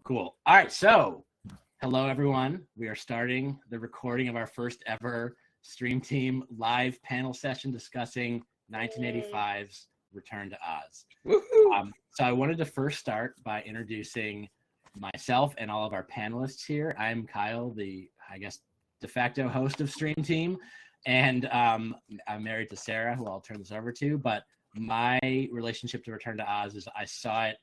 Cool. All right. So, hello, everyone. We are starting the recording of our first ever Stream Team live panel session discussing 1985's Return to Oz. So, I wanted to first start by introducing myself and all of our panelists here. I'm Kyle, the, de facto host of Stream Team. And I'm married to Sarah, who I'll turn this over to. But my relationship to Return to Oz is I saw it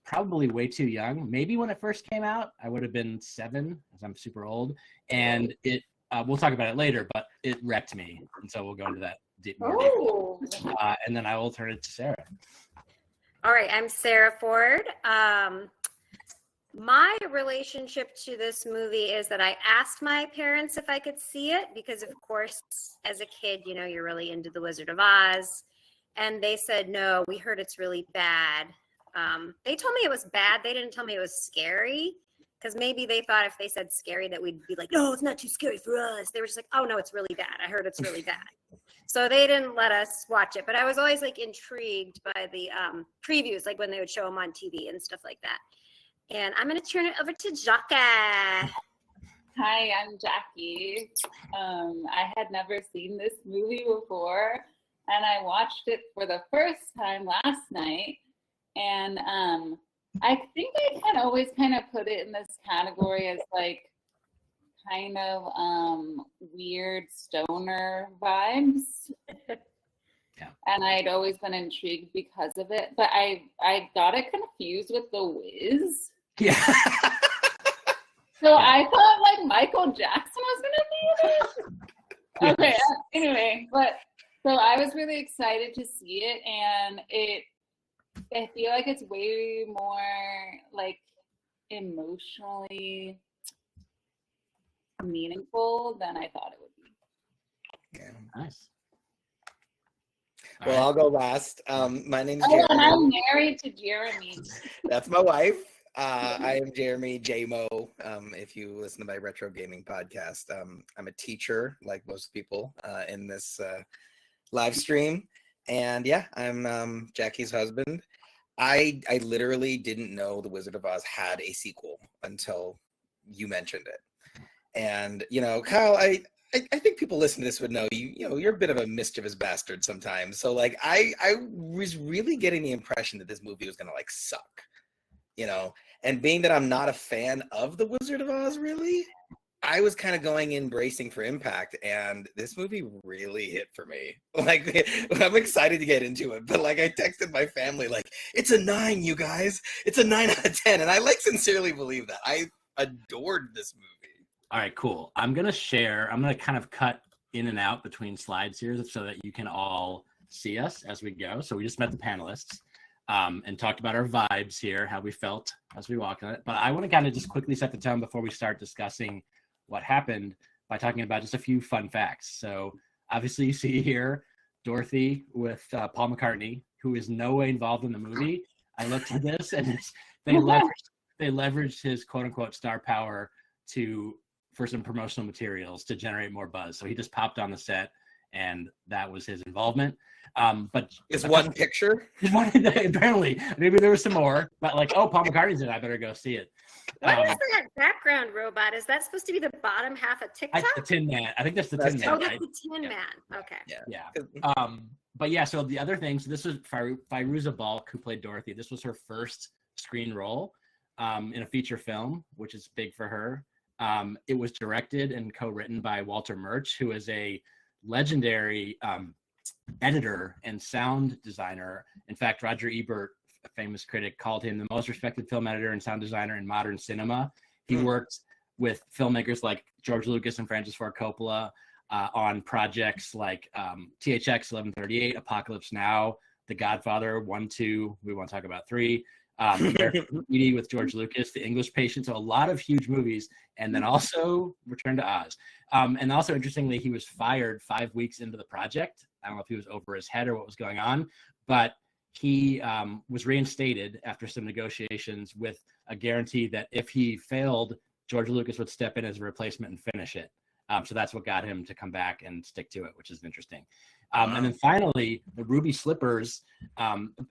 probably way too young. Maybe when it first came out, I would have been 7, as I'm super old. And it, we'll talk about it later, but it wrecked me. And so we'll go into that more deeply. And then I will turn it to Sarah. All right, I'm Sarah Ford. My relationship to this movie is that I asked my parents if I could see it because, of course, as a kid, you know, you're really into The Wizard of Oz. And they said, no, we heard it's really bad. They told me it was bad. They didn't tell me it was scary because maybe they thought if they said scary that we'd be like, no, it's not too scary for us. They were just like, oh, no, it's really bad. I heard it's really bad. So they didn't let us watch it. But I was always like intrigued by the previews, like when they would show them on TV and stuff like that. And I'm going to turn it over to Jackie. Hi, I'm Jackie. I had never seen this movie before, and I watched it for the first time last night. And I think I can always kind of put it in this category as like kind of weird stoner vibes. Yeah. And I'd always been intrigued because of it, but I got it confused with The Wiz. Yeah. So I thought like Michael Jackson was gonna be in it. Okay. Anyway, but so I was really excited to see it, and I feel like it's way more like emotionally meaningful than I thought it would be. Yeah. Nice. Well, I'll go last. My name's Jeremy. And I'm married to Jeremy. That's my wife. I am Jeremy J-Mo. If you listen to my retro gaming podcast, I'm a teacher, like most people in this live stream. And yeah, I'm Jackie's husband. I literally didn't know The Wizard of Oz had a sequel until you mentioned it. And, you know, Kyle, I think people listening to this would know you're a bit of a mischievous bastard sometimes. So like I was really getting the impression that this movie was gonna like suck, you know. And being that I'm not a fan of The Wizard of Oz, really, I was kind of going in bracing for impact, and this movie really hit for me. Like, I'm excited to get into it, but like I texted my family, like, it's a 9, you guys. It's a 9 out of 10, and I like sincerely believe that. I adored this movie. All right, cool. I'm going to kind of cut in and out between slides here so that you can all see us as we go. So we just met the panelists and talked about our vibes here, how we felt as we walked on it. But I want to kind of just quickly set the tone before we start discussing what happened by talking about just a few fun facts. So obviously you see here Dorothy with Paul McCartney, who is no way involved in the movie. I looked at this and they leveraged his quote unquote star power for some promotional materials to generate more buzz. So he just popped on the set and that was his involvement. But it's one picture. Apparently, maybe there was some more, but like, oh, Paul McCartney's in it, I better go see it. What is that background robot? Is that supposed to be the bottom half of TikTok? The Tin Man. I think that's the Tin Man. Oh, that's the Tin Man. Okay. Yeah. But yeah, so the other thing, so this was Fairuza Balk, who played Dorothy. This was her first screen role in a feature film, which is big for her. It was directed and co-written by Walter Murch, who is a legendary editor and sound designer. In fact, Roger Ebert, a famous critic, called him the most respected film editor and sound designer in modern cinema. He worked with filmmakers like George Lucas and Francis Ford Coppola on projects like THX 1138, Apocalypse Now, The Godfather 1, 2, we won't talk about 3, Edie with George Lucas, The English Patient, so a lot of huge movies, and then also Return to Oz. And also, interestingly, he was fired 5 weeks into the project. I don't know if he was over his head or what was going on, but he was reinstated after some negotiations with a guarantee that if he failed, George Lucas would step in as a replacement and finish it. So that's what got him to come back and stick to it, which is interesting. And then finally, the ruby slippers.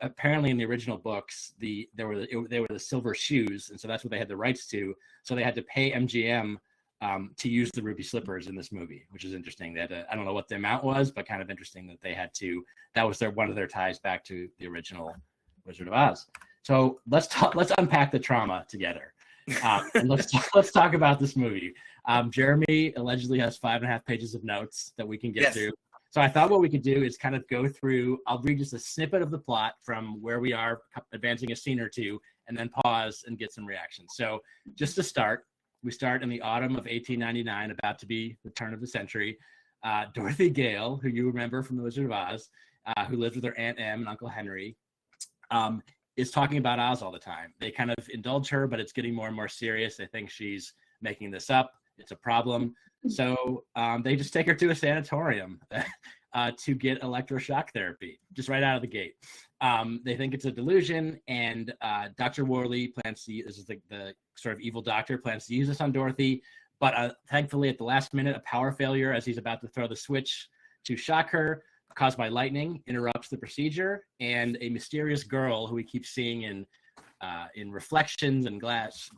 Apparently, in the original books, they were the silver shoes, and so that's what they had the rights to. So they had to pay MGM to use the ruby slippers in this movie, which is interesting. They had I don't know what the amount was, but kind of interesting that they had to. That was one of their ties back to the original Wizard of Oz. So let's unpack the trauma together, and let's talk about this movie. Jeremy allegedly has 5.5 pages of notes that we can get through. So I thought what we could do is kind of go through. I'll read just a snippet of the plot from where we are, advancing a scene or two, and then pause and get some reactions. So just to start, we start in the autumn of 1899, about to be the turn of the century. Dorothy Gale, who you remember from The Wizard of Oz, who lives with her Aunt Em and Uncle Henry, is talking about Oz all the time. They kind of indulge her, but it's getting more and more serious. They think she's making this up. It's a problem. So they just take her to a sanatorium to get electroshock therapy, just right out of the gate. They think it's a delusion, and Dr. Worley plans to, this is the sort of evil doctor, plans to use this on Dorothy, but thankfully at the last minute, a power failure as he's about to throw the switch to shock her, caused by lightning, interrupts the procedure, and a mysterious girl who we keep seeing in reflections and glass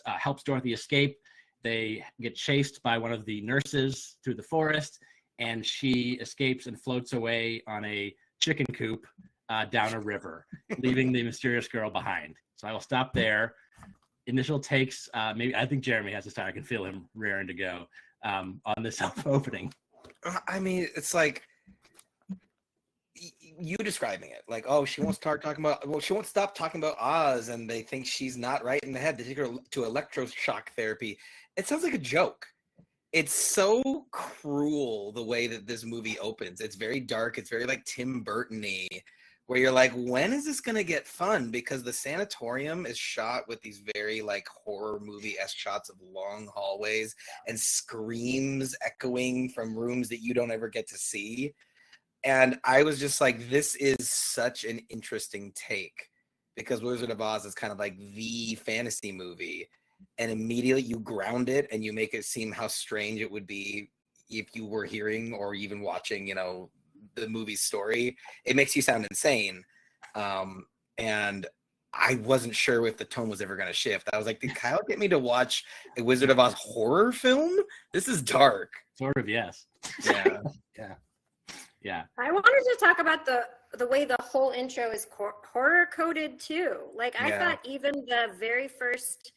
helps Dorothy escape. They get chased by one of the nurses through the forest, and she escapes and floats away on a chicken coop down a river, leaving the mysterious girl behind. So I will stop there. Initial takes, maybe I think Jeremy has to start. I can feel him raring to go on this opening. I mean, it's like you describing it, like, oh, she won't stop talking about Oz, and they think she's not right in the head. They take her to electroshock therapy. It sounds like a joke. It's so cruel the way that this movie opens. It's very dark. It's very like Tim Burton-y, where you're like, when is this gonna get fun? Because the sanatorium is shot with these very like horror movie-esque shots of long hallways and screams echoing from rooms that you don't ever get to see. And I was just like, this is such an interesting take, because Wizard of Oz is kind of like the fantasy movie. And immediately you ground it and you make it seem how strange it would be if you were hearing or even watching, the movie's story. It makes you sound insane. And I wasn't sure if the tone was ever going to shift. I was like, did Kyle get me to watch a Wizard of Oz horror film? This is dark. Sort of, yes. Yeah. Yeah. I wanted to talk about the way the whole intro is horror coded too. Like I thought even the very first,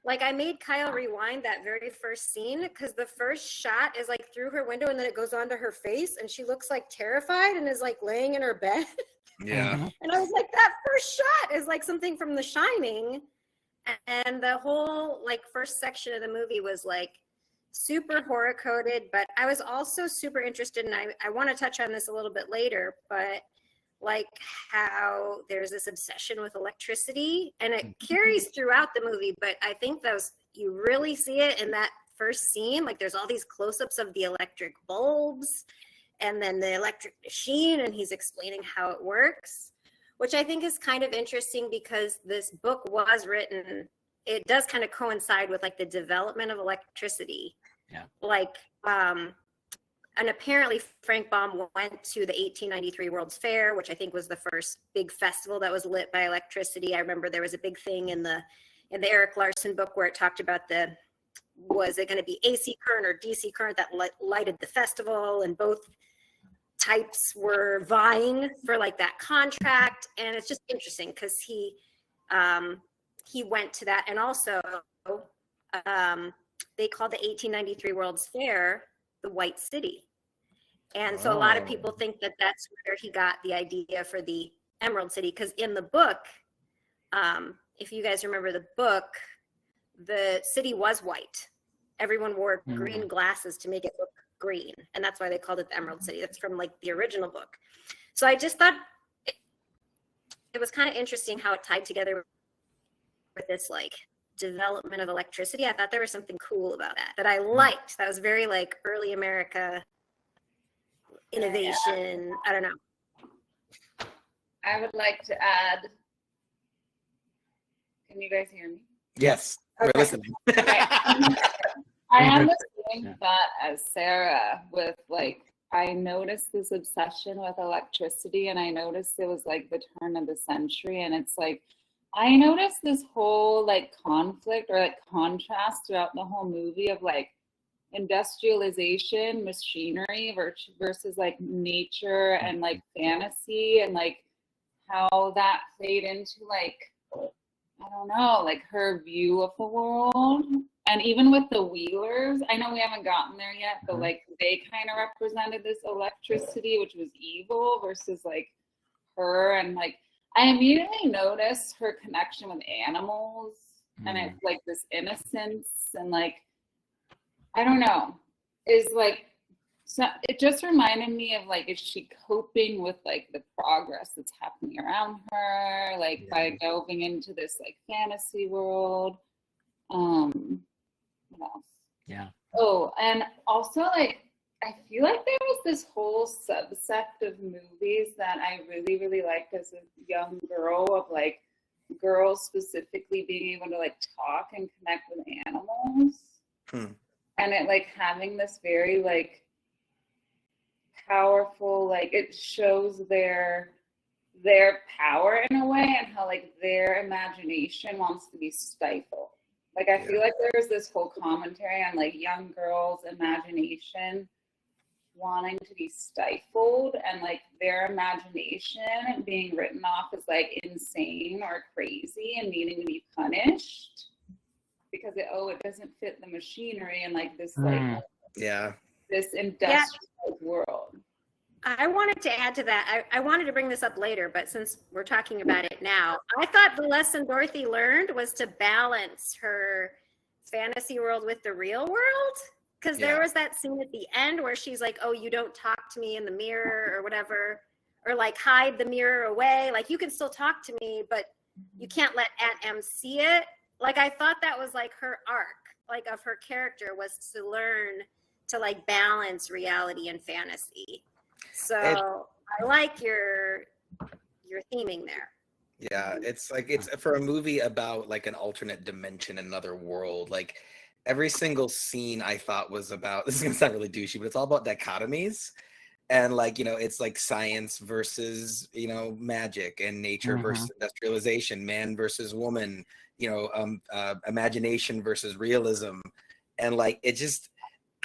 like I made Kyle rewind that very first scene, because the first shot is like through her window and then it goes onto her face and she looks like terrified and is like laying in her bed. Yeah. And I was like, that first shot is like something from The Shining. And the whole like first section of the movie was like super horror coded, but I was also super interested, and I want to touch on this a little bit later, but like how there's this obsession with electricity, and it carries throughout the movie, but I think you really see it in that first scene. Like there's all these close-ups of the electric bulbs and then the electric machine, and he's explaining how it works, which I think is kind of interesting because this book was written, it does kind of coincide with like the development of electricity. Yeah. Like, and apparently Frank Baum went to the 1893 World's Fair, which I think was the first big festival that was lit by electricity. I remember there was a big thing in the Eric Larson book where it talked about was it going to be AC current or DC current that lighted the festival, and both types were vying for like that contract. And it's just interesting because he went to that, and also they called the 1893 World's Fair the White City. And so a lot of people think that that's where he got the idea for the Emerald City, because in the book, if you guys remember the book, the city was white. Everyone wore green glasses to make it look green, and that's why they called it the Emerald City. That's from like the original book. So I just thought it was kind of interesting how it tied together with this like development of electricity. I thought there was something cool about that I liked. That was very like early America innovation. Yeah. I don't know. I would like to add. Can you guys hear me? Yes, okay. We're listening. Okay. I am the same thought as Sarah with like, I noticed this obsession with electricity, and I noticed it was like the turn of the century, and it's like I noticed this whole like conflict or like contrast throughout the whole movie of like industrialization, machinery versus like nature and like fantasy, and like how that played into like, I don't know, like her view of the world. And even with the Wheelers, I know we haven't gotten there yet, but like they kind of represented this electricity, which was evil, versus like her. And like I immediately noticed her connection with animals, and it's like this innocence, and like, I don't know, is like, so it just reminded me of like, is she coping with like the progress that's happening around her, like by delving into this like fantasy world? What else? Yeah. Oh, and also like, I feel like there was this whole subsect of movies that I really, really liked as a young girl, of like girls specifically being able to like talk and connect with animals. And it like having this very like powerful, like it shows their power in a way, and how like their imagination wants to be stifled. Like I feel like there's this whole commentary on like young girls' imagination wanting to be stifled, and like their imagination being written off as like insane or crazy and needing to be punished because it doesn't fit the machinery and like this like this industrial world. I wanted to add to that. I wanted to bring this up later, but since we're talking about it now, I thought the lesson Dorothy learned was to balance her fantasy world with the real world. Because there was that scene at the end where she's like, oh, you don't talk to me in the mirror or whatever, or like hide the mirror away. Like you can still talk to me, but you can't let Aunt Em see it. Like I thought that was like her arc, like of her character, was to learn to like balance reality and fantasy. So I like your theming there. Yeah, it's like, it's for a movie about like an alternate dimension, another world, like every single scene I thought was about, this is gonna sound really douchey, but it's all about dichotomies. And like, you know, it's like science versus, you know, magic, and nature versus industrialization, man versus woman, you know, imagination versus realism. And like, it just,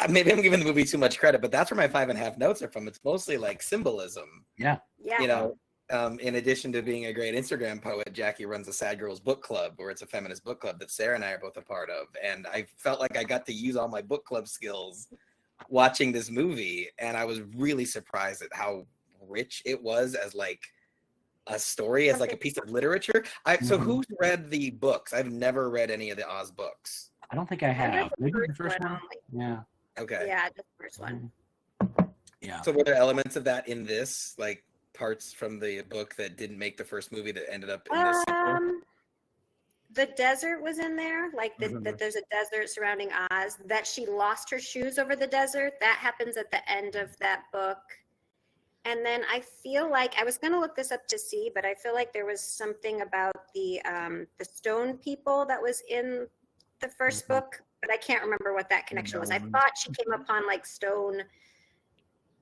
maybe I'm giving the movie too much credit, but that's where my 5.5 notes are from. It's mostly like symbolism. Yeah. You know, in addition to being a great Instagram poet, Jackie runs a Sad Girls book club, where it's a feminist book club that Sarah and I are both a part of. And I felt like I got to use all my book club skills watching this movie. And I was really surprised at how rich it was as like a story, as like a piece of literature. So who's read the books? I've never read any of the Oz books. I don't think I have. Maybe the first one. Yeah. Okay. Yeah, just the first one. Yeah. So were there elements of that in this, like parts from the book that didn't make the first movie that ended up in this sequel? The desert was in there, like that there's a desert surrounding Oz, that she lost her shoes over the desert. That happens at the end of that book. And then I feel like, I was going to look this up to see, but I feel like there was something about the stone people that was in the first book, but I can't remember what that connection was. I thought she came upon like stone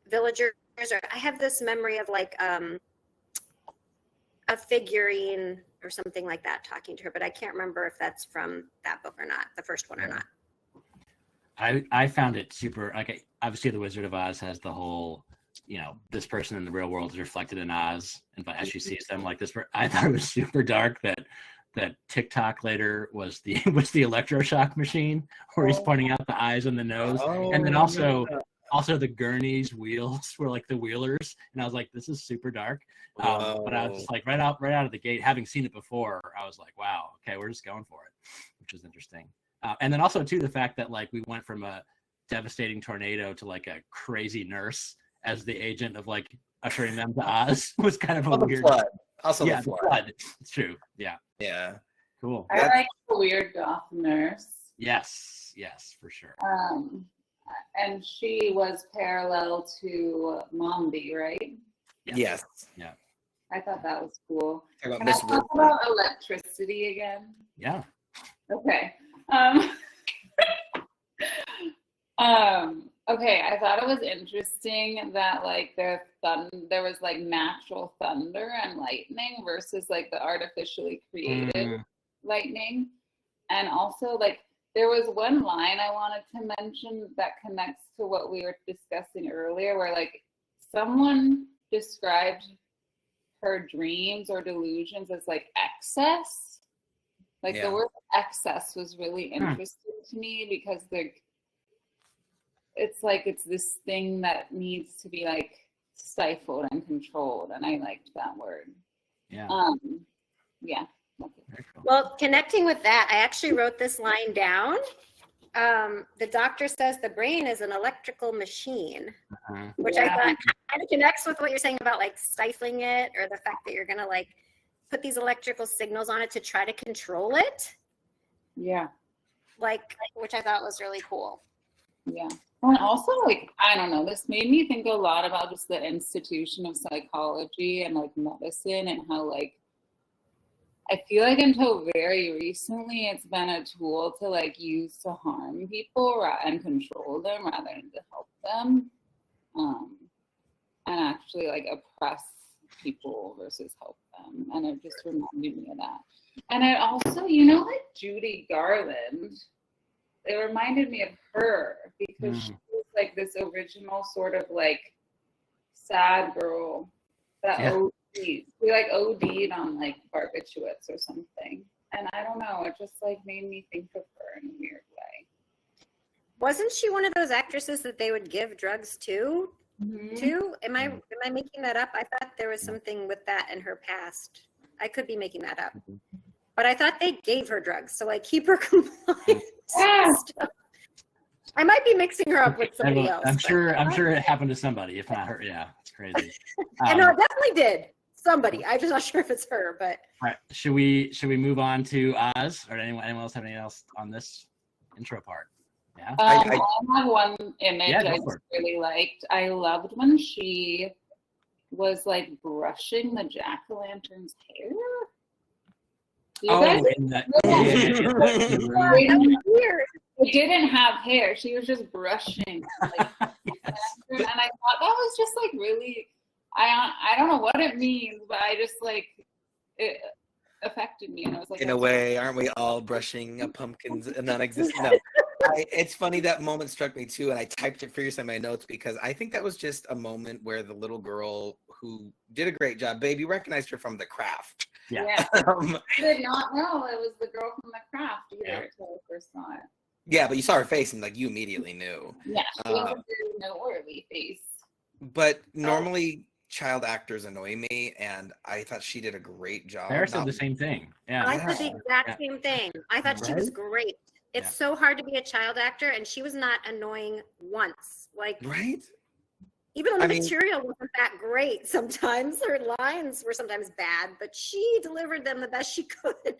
villagers, or I have this memory of like a figurine or something like that talking to her, but I can't remember if that's from that book or not, the first one or not. I found it super, like, obviously the Wizard of Oz has the whole, you know, this person in the real world is reflected in Oz, and as she sees them, like this, I thought it was super dark that TikTok later was the electroshock machine, where he's pointing out the eyes and the nose, and then also the Gurney's wheels were like the wheelers, and I was like, this is super dark. But I was just like, right out of the gate, having seen it before, I was like, wow, okay, we're just going for it, which was interesting. And then also too, the fact that like we went from a devastating tornado to like a crazy nurse as the agent of like ushering them to Oz was kind of a weird flood. Also, yeah, the flood. flood. It's true. Yeah. Yeah. Cool. I like the weird goth nurse. Yes, for sure. And she was parallel to Mombi, right? Yes. Yeah. I thought that was cool. Can Can I talk about electricity again? Yeah. Okay. Okay, I thought it was interesting that like there was like natural thunder and lightning versus like the artificially created lightning. And also like there was one line I wanted to mention that connects to what we were discussing earlier, where like someone described her dreams or delusions as like excess. Like the word excess was really interesting to me because it's this thing that needs to be like stifled and controlled, and I liked that word. Yeah. Yeah. Well, connecting with that, I actually wrote this line down. The doctor says the brain is an electrical machine, which I thought kind of connects with what you're saying about like stifling it, or the fact that you're going to like put these electrical signals on it to try to control it. Yeah. Like, which I thought was really cool. Yeah. And also, like, I don't know, this made me think a lot about just the institution of psychology and like medicine, and how like I feel like until very recently it's been a tool to like use to harm people and control them rather than to help them, and actually like oppress people versus help them. And it just reminded me of that. And it also, you know, like Judy Garland, it reminded me of her because she was like this original sort of like sad girl that OD'd. We like OD'd on like barbiturates or something. And I don't know, it just like made me think of her in a weird way. Wasn't she one of those actresses that they would give drugs to? Too? Am I making that up? I thought there was something with that in her past. I could be making that up. But I thought they gave her drugs, so like keep her compliant. I might be mixing her up with somebody else. I'm sure it happened to somebody, if not her. Yeah, it's crazy. I know it definitely did. Somebody. I'm just not sure if it's her, but right. Should we move on to Oz, or anyone else have anything else on this intro part? Yeah. I have one image I just really liked. I loved when she was like brushing the jack-o'-lantern's hair. It didn't have hair. She was just brushing. Like, and I thought that was just like really, I don't know what it means, but I just like, it affected me. And I was like, in a way, aren't we all brushing a pumpkin's non-existent? No. It's funny, that moment struck me too, and I typed it fiercely in my notes because I think that was just a moment where the little girl who did a great job, babe, you recognized her from The Craft. Yeah. I did not know it was the girl from The Craft either until I first saw it. Yeah, but you saw her face and like you immediately knew. Yeah, she was a very noteworthy face. But normally child actors annoy me, and I thought she did a great job. Sarah said the same thing. Yeah. I said the exact same thing. I thought she was great. It's so hard to be a child actor, and she was not annoying once. Like, right? Even though the material wasn't that great sometimes, her lines were sometimes bad, but she delivered them the best she could.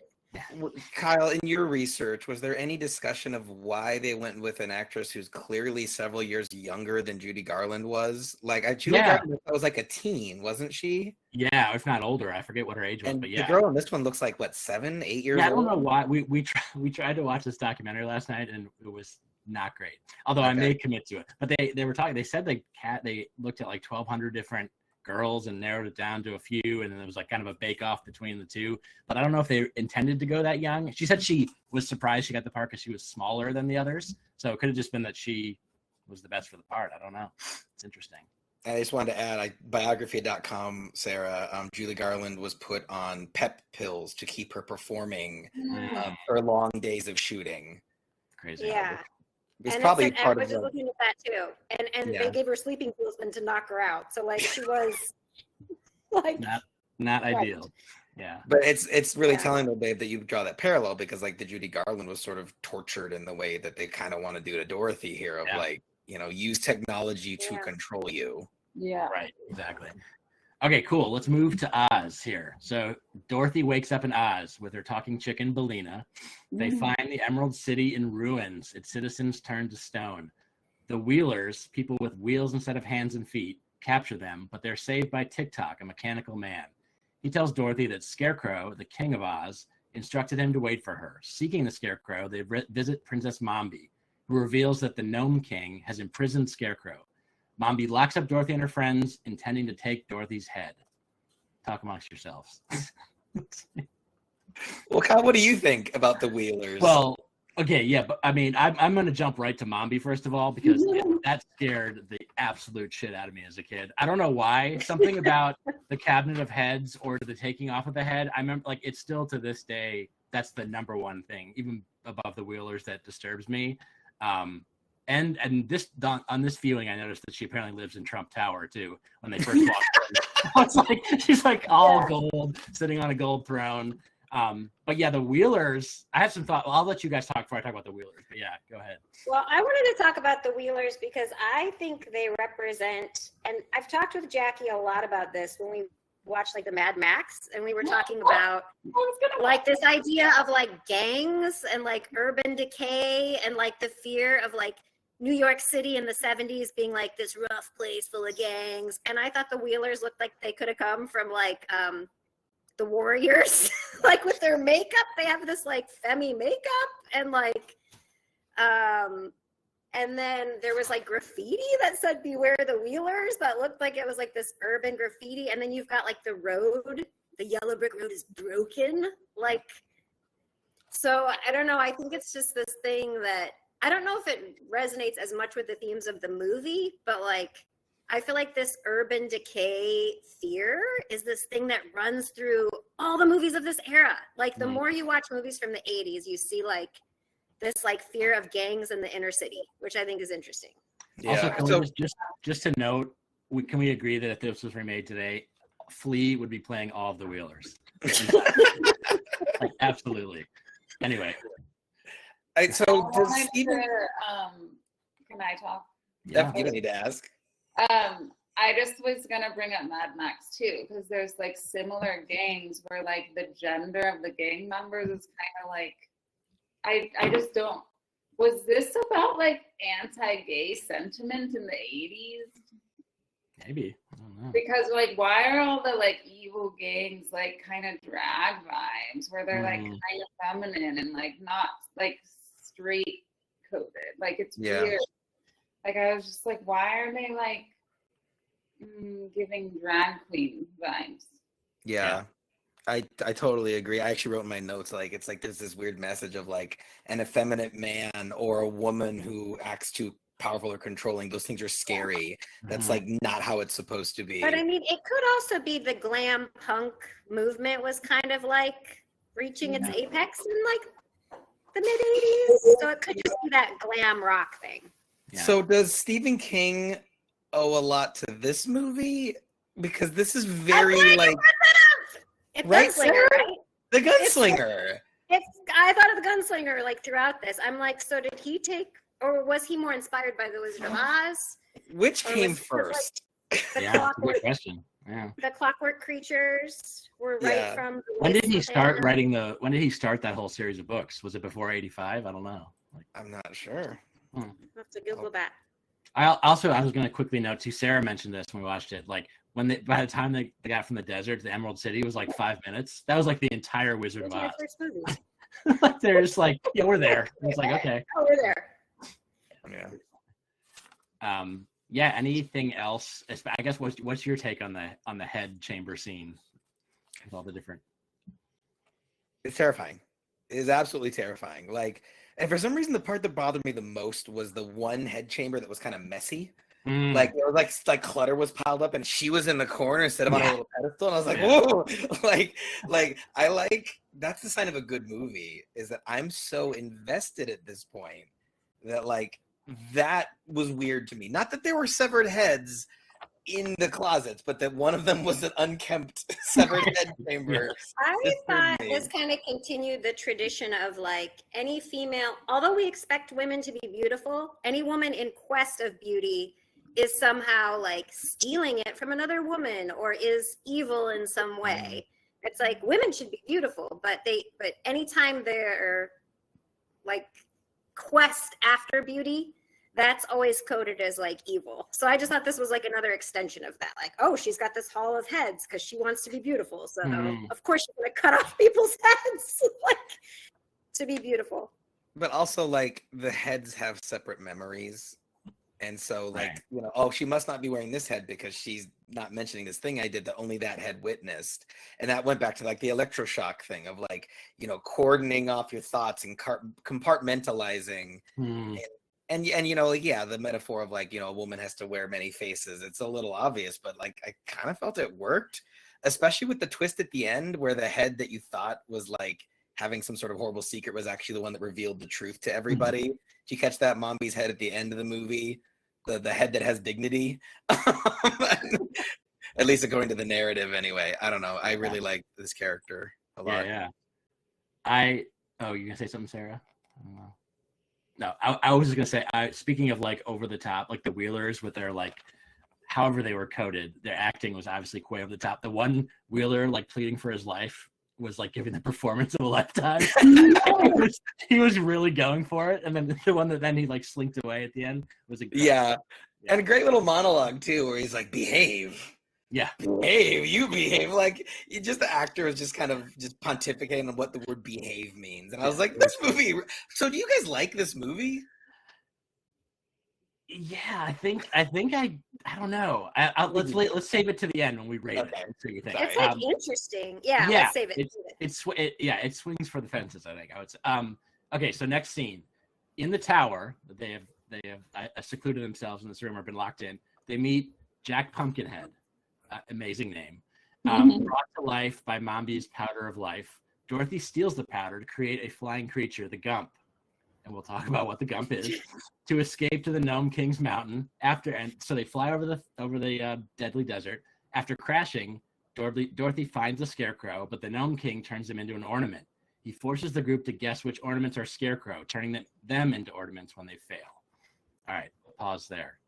Kyle, in your research, was there any discussion of why they went with an actress who's clearly several years younger than Judy Garland was? Like, Judy Garland was like a teen, wasn't she? Yeah, if not older. I forget what her age was, and but yeah. The girl in this one looks like, what, 7, 8 years old? I don't know why. We tried to watch this documentary last night, and it was not great. Although I may commit to it. But they were talking, they said they looked at like 1,200 different girls and narrowed it down to a few, and then there was like kind of a bake-off between the two. But I don't know if they intended to go that young. She said she was surprised she got the part because she was smaller than the others. So it could have just been that she was the best for the part. I don't know. It's interesting. I just wanted to add, biography.com, Sarah, Julie Garland was put on pep pills to keep her performing for long days of shooting. Crazy. Yeah. It's probably part I of was just looking at that too. And they gave her sleeping pills and to knock her out. So like she was like not ideal. Yeah. But it's really telling though, babe, that you draw that parallel because like the Judy Garland was sort of tortured in the way that they kind of want to do to Dorothy here of like, you know, use technology to control you. Yeah. Right. Exactly. Okay, cool. Let's move to Oz here. So Dorothy wakes up in Oz with her talking chicken, Bellina. They find the Emerald City in ruins, its citizens turned to stone. The Wheelers, people with wheels instead of hands and feet, capture them, but they're saved by TikTok, a mechanical man. He tells Dorothy that Scarecrow, the king of Oz, instructed him to wait for her. Seeking the Scarecrow, they visit Princess Mombi, who reveals that the Gnome King has imprisoned Scarecrow. Mombi locks up Dorothy and her friends, intending to take Dorothy's head. Talk amongst yourselves. Well, Kyle, what do you think about the Wheelers? Well, okay, yeah, but I mean, I'm going to jump right to Mombi first of all, because that scared the absolute shit out of me as a kid. I don't know why. Something about the Cabinet of Heads or the taking off of the head. I remember, like, it's still to this day, that's the number one thing, even above the Wheelers, that disturbs me. And this on this viewing, I noticed that she apparently lives in Trump Tower too. When they first walked in, she's like all gold, sitting on a gold throne. But yeah, the Wheelers. I have some thought. Well, I'll let you guys talk before I talk about the Wheelers. But yeah, go ahead. Well, I wanted to talk about the Wheelers because I think they represent, and I've talked with Jackie a lot about this when we watched like the Mad Max, and we were talking about like this idea of like gangs and like urban decay and like the fear of like New York City in the 70s being like this rough place full of gangs. And I thought the Wheelers looked like they could have come from like the Warriors, like with their makeup. They have this like femme makeup and like and then there was like graffiti that said beware the Wheelers that looked like it was like this urban graffiti. And then you've got like the road, the yellow brick road is broken. Like, so I don't know. I think it's just this thing that I don't know if it resonates as much with the themes of the movie, but like, I feel like this urban decay fear is this thing that runs through all the movies of this era. Like the more you watch movies from the 80s, you see like this like fear of gangs in the inner city, which I think is interesting. Yeah. Also, just to note, can we agree that if this was remade today, Flea would be playing all of the Wheelers? Like, absolutely. Anyway. So does Stephen... Can I talk? Yeah, you don't need to ask. I just was gonna bring up Mad Max too, because there's like similar gangs where like the gender of the gang members is kind of like, I just don't. Was this about like anti-gay sentiment in the 80s? Maybe. I don't know. Because like, why are all the like evil gangs like kind of drag vibes where they're like kind of feminine and like not like straight coded? Like it's weird. Like I was just like, why are they like giving drag queen vibes? Yeah. I totally agree. I actually wrote in my notes, like, it's like there's this weird message of like an effeminate man or a woman who acts too powerful or controlling. Those things are scary. That's like not how it's supposed to be. But I mean, it could also be the glam punk movement was kind of like reaching its apex in like the mid 80s. So it could just be that glam rock thing. Yeah. So does Stephen King owe a lot to this movie? Because this is very like... It's right, Gunslinger, right? The Gunslinger. I thought of the Gunslinger like throughout this. I'm like, so did he take, or was he more inspired by the Wizard of Oz? Which came first? Like, good question. Yeah. The Clockwork Creatures were right from. The when did he start writing when did he start that whole series of books? Was it before 85? I don't know. I'm not sure. I'll have to Google that. I was going to quickly note too. Sarah mentioned this when we watched it. Like by the time they got from the desert to the Emerald City was like 5 minutes. That was like the entire Wizard of Oz. First movie. Like they're just like, yeah, we're there. It's like, okay. Oh, we're there. Yeah. Yeah. Anything else? I guess what's your take on the head chamber scene with all the different? It's terrifying. It is absolutely terrifying. Like, and for some reason, the part that bothered me the most was the one head chamber that was kind of messy. Like there was like clutter was piled up, and she was in the corner instead of on a little pedestal. And I was like, whoa! like I like that's the sign of a good movie, is that I'm so invested at this point that like that was weird to me. Not that there were severed heads in the closets, but that one of them was an unkempt severed head chamber. I thought this kind of continued the tradition of like any female, although we expect women to be beautiful, any woman in quest of beauty is somehow like stealing it from another woman or is evil in some way. It's like women should be beautiful, but anytime they're like quest after beauty, that's always coded as like evil. So I just thought this was like another extension of that. Like, oh, she's got this hall of heads because she wants to be beautiful. So of course she's gonna cut off people's heads like to be beautiful. But also, like, the heads have separate memories. And so, like, Right. you know, oh, she must not be wearing this head because she's not mentioning this thing I did that only that head witnessed. And that went back to, like, the electroshock thing of, like, you know, cordoning off your thoughts and compartmentalizing. Hmm. And you know, like, yeah, the metaphor of, like, you know, a woman has to wear many faces. It's a little obvious, but, like, I kind of felt it worked, especially with the twist at the end where the head that you thought was, like, having some sort of horrible secret was actually the one that revealed the truth to everybody. Did you catch that Mombi's head at the end of the movie? The head that has dignity. At least according to the narrative anyway. I don't know. I really like this character a lot. Yeah. Oh, you gonna say something, Sarah? I don't know. No, I was just gonna say, speaking of like over the top, like the Wheelers with their like, however they were coded, their acting was obviously way over the top. The one Wheeler like pleading for his life was like giving the performance of a lifetime. he was really going for it, and then the one that then he like slinked away at the end was yeah. And a great little monologue too, where he's like, "Behave." Yeah. Behave, you behave. Like, the actor was just kind of just pontificating on what the word behave means. And I was like, this movie. So do you guys like this movie? Yeah, I think I don't know. Let's save it to the end when we rate it. And see what you think. It's like interesting. Yeah, let's save it. It swings for the fences, I think. I would say. Okay, so next scene. In the tower, they have secluded themselves in this room or been locked in. They meet Jack Pumpkinhead. Amazing name. Brought to life by Mombi's powder of life. Dorothy steals the powder to create a flying creature, the Gump. And we'll talk about what the Gump is, to escape to the Gnome King's mountain. So they fly over the deadly desert. After crashing, Dorothy finds the Scarecrow, but the Gnome King turns him into an ornament. He forces the group to guess which ornaments are Scarecrow, turning them into ornaments when they fail. All right, pause there.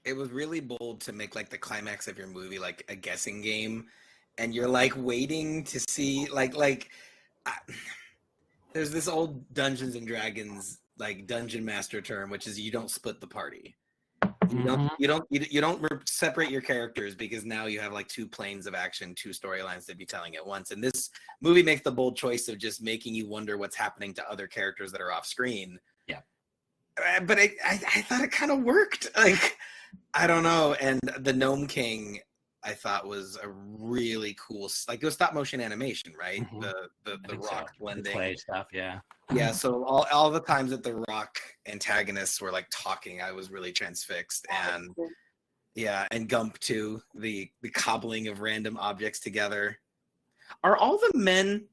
It was really bold to make like the climax of your movie like a guessing game, and you're like waiting to see there's this old Dungeons and Dragons like dungeon master term, which is you don't split the party. You don't separate your characters, because now you have like two planes of action, two storylines to be telling at once. And this movie makes the bold choice of just making you wonder what's happening to other characters that are off screen. Yeah, but I thought it kind of worked. Like, I don't know. And the Gnome King, I thought was a really cool, like, it was stop motion animation, right? Mm-hmm. The rock blending, the clay stuff, yeah. Yeah, so all the times that the rock antagonists were like talking, I was really transfixed. And yeah, and Gump too, the cobbling of random objects together. Are all the men?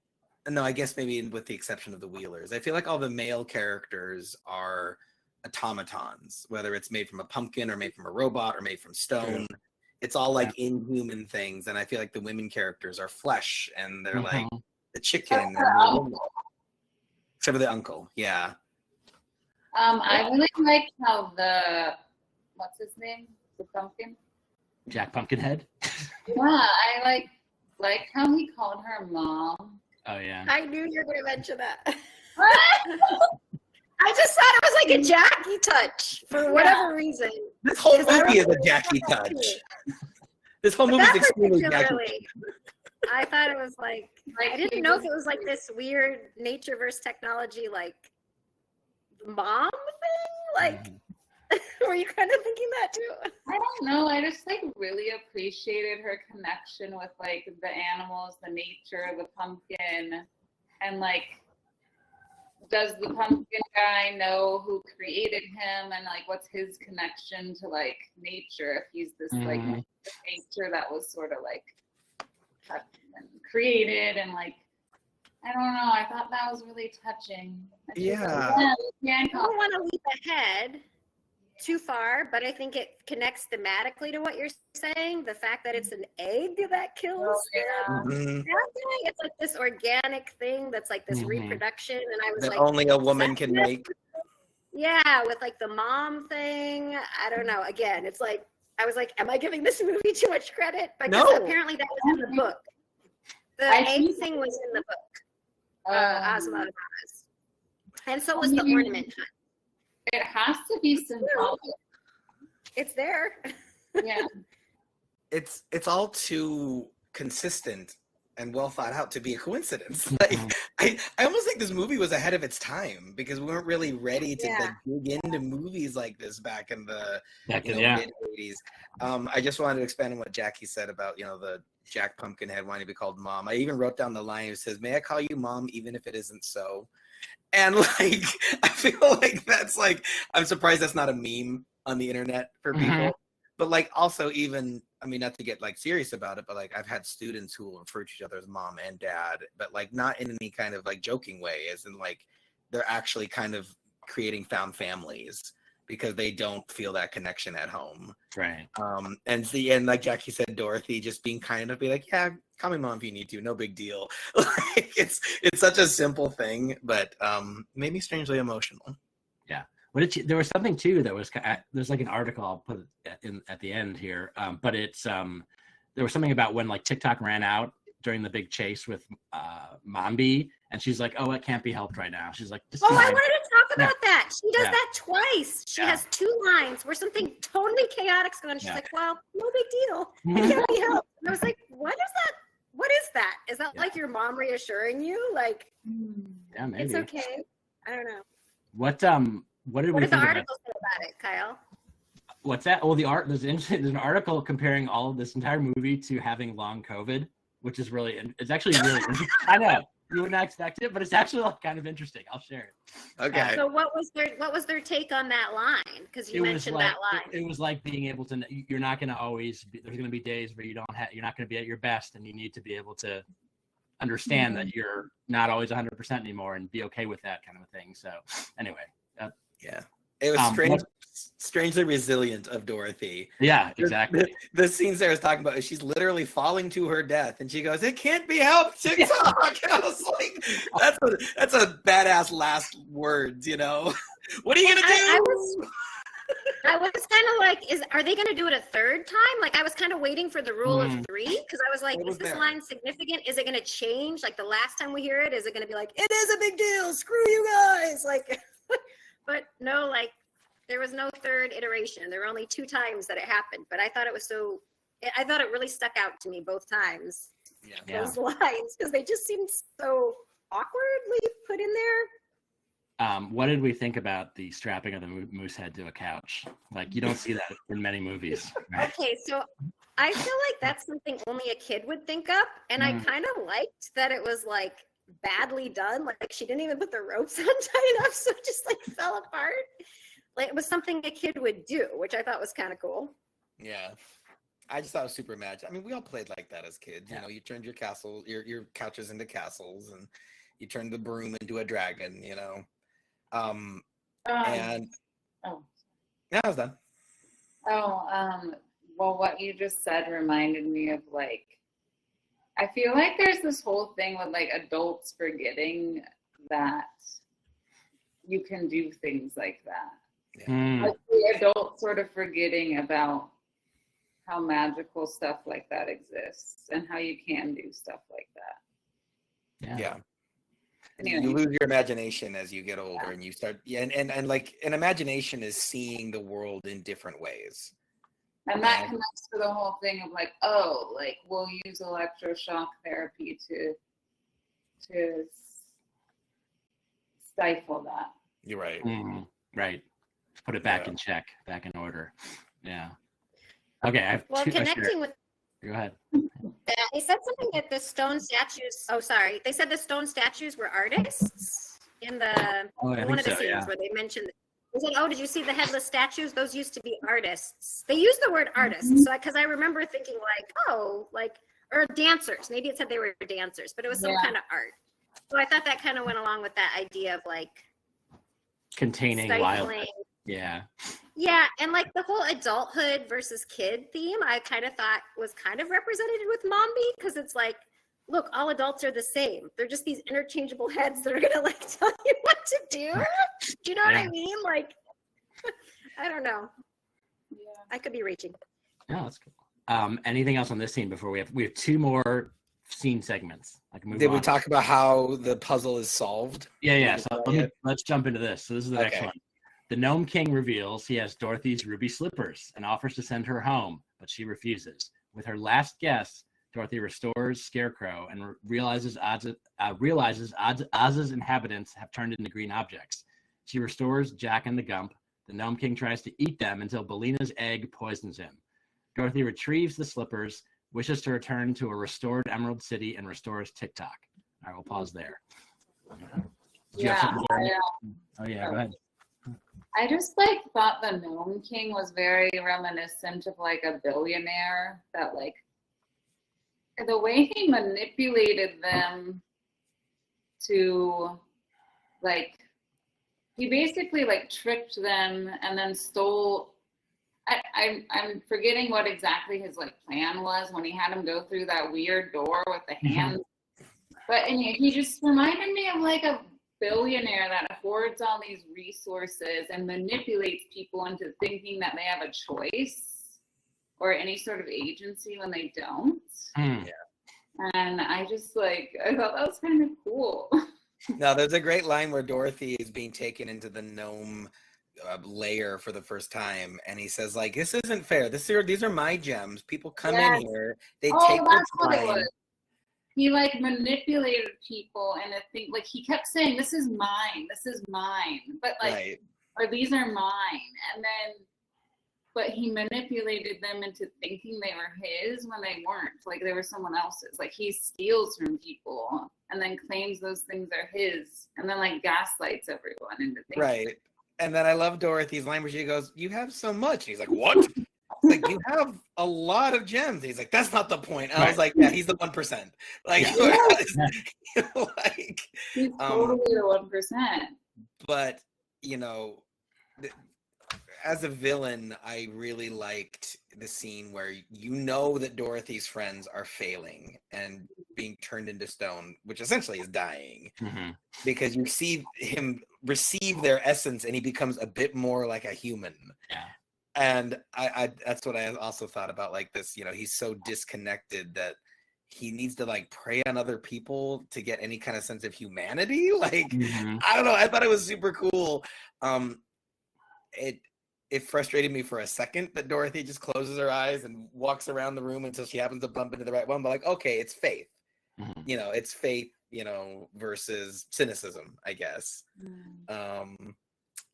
No, I guess maybe with the exception of the Wheelers, I feel like all the male characters are automatons, whether it's made from a pumpkin or made from a robot or made from stone. True. It's all like inhuman things, and I feel like the women characters are flesh, and they're like the chicken. Except for the uncle, yeah. I really like how what's his name? The pumpkin? Jack Pumpkinhead? Yeah, I like how he called her mom. Oh, yeah. I knew you were going to mention that. I just thought it was like a Jackie touch for whatever reason. This whole movie is a Jackie touch. This whole movie is extremely Jackie. I thought it was like I didn't know if it was like this weird nature versus technology like mom thing. Like, were you kind of thinking that too? I don't know. I just like really appreciated her connection with like the animals, the nature, the pumpkin, and like, does the pumpkin guy know who created him, and like what's his connection to like nature if he's this like nature that was sort of like created, and like I don't know, I thought that was really touching. Yeah. I don't want to leap ahead too far, but I think it connects thematically to what you're saying. The fact that it's an egg that kills them. It's like this organic thing that's like this reproduction, and I was that like, only a woman can make. Yeah, with like the mom thing. I don't know. Again, it's like I was like, am I giving this movie too much credit? Because apparently that was in the book. The egg thing was in the book. Ozma. And so was the ornament. It has to be symbolic. It's there. Yeah. It's all too consistent and well thought out to be a coincidence. Like I almost think this movie was ahead of its time because we weren't really ready to like dig into movies like this back in the mid 80s. I just wanted to expand on what Jackie said about the Jack Pumpkinhead wanting to be called Mom. I even wrote down the line that says, "May I call you Mom even if it isn't so?" And like I feel like that's like, I'm surprised that's not a meme on the internet for people. But like also even, I mean, not to get like serious about it, but like I've had students who will refer to each other as mom and dad, but like not in any kind of like joking way, as in like they're actually kind of creating found families because they don't feel that connection at home. Right. And like Jackie said, Dorothy just being kind of be like, yeah, call me Mom if you need to, no big deal. Like it's such a simple thing, but made me strangely emotional. Yeah. There was something too that was, there's like an article I'll put in at the end here, but it's there was something about when like TikTok ran out during the big chase with Mombi, and she's like, "Oh, it can't be helped right now." She's like, "Oh, I wanted to talk about that." She does that twice. She has 2 lines where something totally chaotic's going on. She's like, "Well, no big deal. It can't be helped." And I was like, "What is that? What is that? Is that like your mom reassuring you? Like, yeah, maybe it's okay." I don't know. What did we think the article say about it, Kyle? What's that? Oh, there's an article comparing all of this entire movie to having long COVID, which is it's actually really interesting. I know you wouldn't expect it, but it's actually like kind of interesting. I'll share it. Okay. So what was their take on that line? Because you mentioned that line. It was like being able to. You're not going to always. There's going to be days where you're not going to be at your best, and you need to be able to understand that you're not always 100% anymore, and be okay with that kind of a thing. So anyway. Yeah, it was strangely resilient of Dorothy. Yeah, exactly. The scenes I was talking about is she's literally falling to her death, and she goes, "It can't be helped, TikTok." And I was like, "That's a badass last words, you know." What are you gonna do? I was kind of like, are they gonna do it a third time? Like I was kind of waiting for the rule of 3 because I was like, is this line significant? Is it gonna change? Like the last time we hear it, is it gonna be like, it is a big deal? Screw you guys! Like. But no, like there was no third iteration. There were only 2 times that it happened. But I thought it really stuck out to me both times. Yeah. Those lines, because they just seemed so awkwardly put in there. What did we think about the strapping of the moose head to a couch? Like you don't see that in many movies. Right? Okay, so I feel like that's something only a kid would think up, and I kind of liked that it was like badly done. Like she didn't even put the ropes on tight enough, so it just like fell apart. Like it was something a kid would do, which I thought was kind of cool. Yeah, I just thought it was super magic. I mean, we all played like that as kids. You know, you turned your couches into castles, and you turned the broom into a dragon. You know, and yeah, I was done. Well, what you just said reminded me of like. I feel like there's this whole thing with like adults forgetting that you can do things like that. Yeah. Like the adults sort of forgetting about how magical stuff like that exists and how you can do stuff like that. Yeah. Anyway. You lose your imagination as you get older and you start and like an imagination is seeing the world in different ways. And that connects to the whole thing of like, oh, like we'll use electroshock therapy to stifle that. You're right. Right. Put it back in check, back in order. Yeah. Okay. I have connecting with. Go ahead. They said something that the stone statues. Oh, sorry. They said the stone statues were artists in one of the scenes where they mentioned. They said, "Oh, did you see the headless statues? Those used to be artists." They used the word artists, so because I remember thinking like, "Oh, like or dancers." Maybe it said they were dancers, but it was some kind of art. So I thought that kind of went along with that idea of like containing wildlife. Yeah. Yeah, and like the whole adulthood versus kid theme, I kind of thought was kind of represented with Mombi because it's like, look, all adults are the same. They're just these interchangeable heads that are gonna like tell you what to do. Do you know what I mean? Like, I don't know. Yeah, I could be reaching. Yeah, that's cool. Anything else on this scene before we have 2 more scene segments? Did we talk about how the puzzle is solved? Yeah. So let's jump into this. So this is the next one. The Gnome King reveals he has Dorothy's ruby slippers and offers to send her home, but she refuses. With her last guess, Dorothy restores Scarecrow and realizes Oz's inhabitants have turned into green objects. She restores Jack and the Gump. The Gnome King tries to eat them until Bellina's egg poisons him. Dorothy retrieves the slippers, wishes to return to a restored Emerald City, and restores TikTok. I will pause there. Yeah. Oh yeah, go ahead. I just thought the Gnome King was very reminiscent of a billionaire, that the way he manipulated them to he basically tricked them and then stole. I'm forgetting what exactly his plan was when he had him go through that weird door with the hands. But he just reminded me of a billionaire that hoards all these resources and manipulates people into thinking that they have a choice or any sort of agency when they don't. Yeah. And I just I thought that was kind of cool. No, there's a great line where Dorothy is being taken into the gnome lair for the first time, and he says this isn't fair. These are my gems. People come in here, they take that's their what it time. was. He manipulated people, and I think he kept saying, "This is mine. This is mine," but Right. or these are mine, and then. But he manipulated them into thinking they were his when they weren't. They were someone else's. He steals from people and then claims those things are his, and then gaslights everyone into thinking. Right. And then I love Dorothy's line where she goes, "You have so much." And he's like, "What?" You have a lot of gems. He's like, "That's not the point." And I was like, "Yeah, he's the 1%." He's totally the 1%. But as a villain, I really liked the scene where that Dorothy's friends are failing and being turned into stone, which essentially is dying, because you see him receive their essence and he becomes a bit more like a human. Yeah. And I that's what I also thought about this, he's so disconnected that he needs to prey on other people to get any kind of sense of humanity. I don't know. I thought it was super cool. It frustrated me for a second that Dorothy just closes her eyes and walks around the room until she happens to bump into the right one. But okay, it's faith. It's faith, versus cynicism, I guess.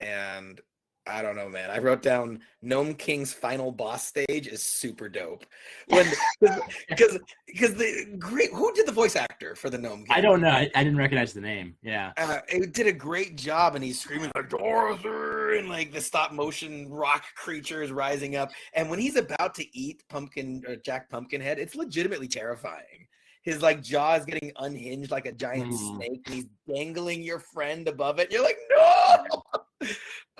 And I don't know, man. I wrote down Gnome King's final boss stage is super dope. Because the great, who did the voice actor for the Gnome King? I don't know. I didn't recognize the name. Yeah. It did a great job, and he's screaming Dorothy, and the stop motion rock creature is rising up. And when he's about to eat Jack Pumpkinhead, it's legitimately terrifying. His jaw is getting unhinged like a giant snake, and he's dangling your friend above it. You're like, no.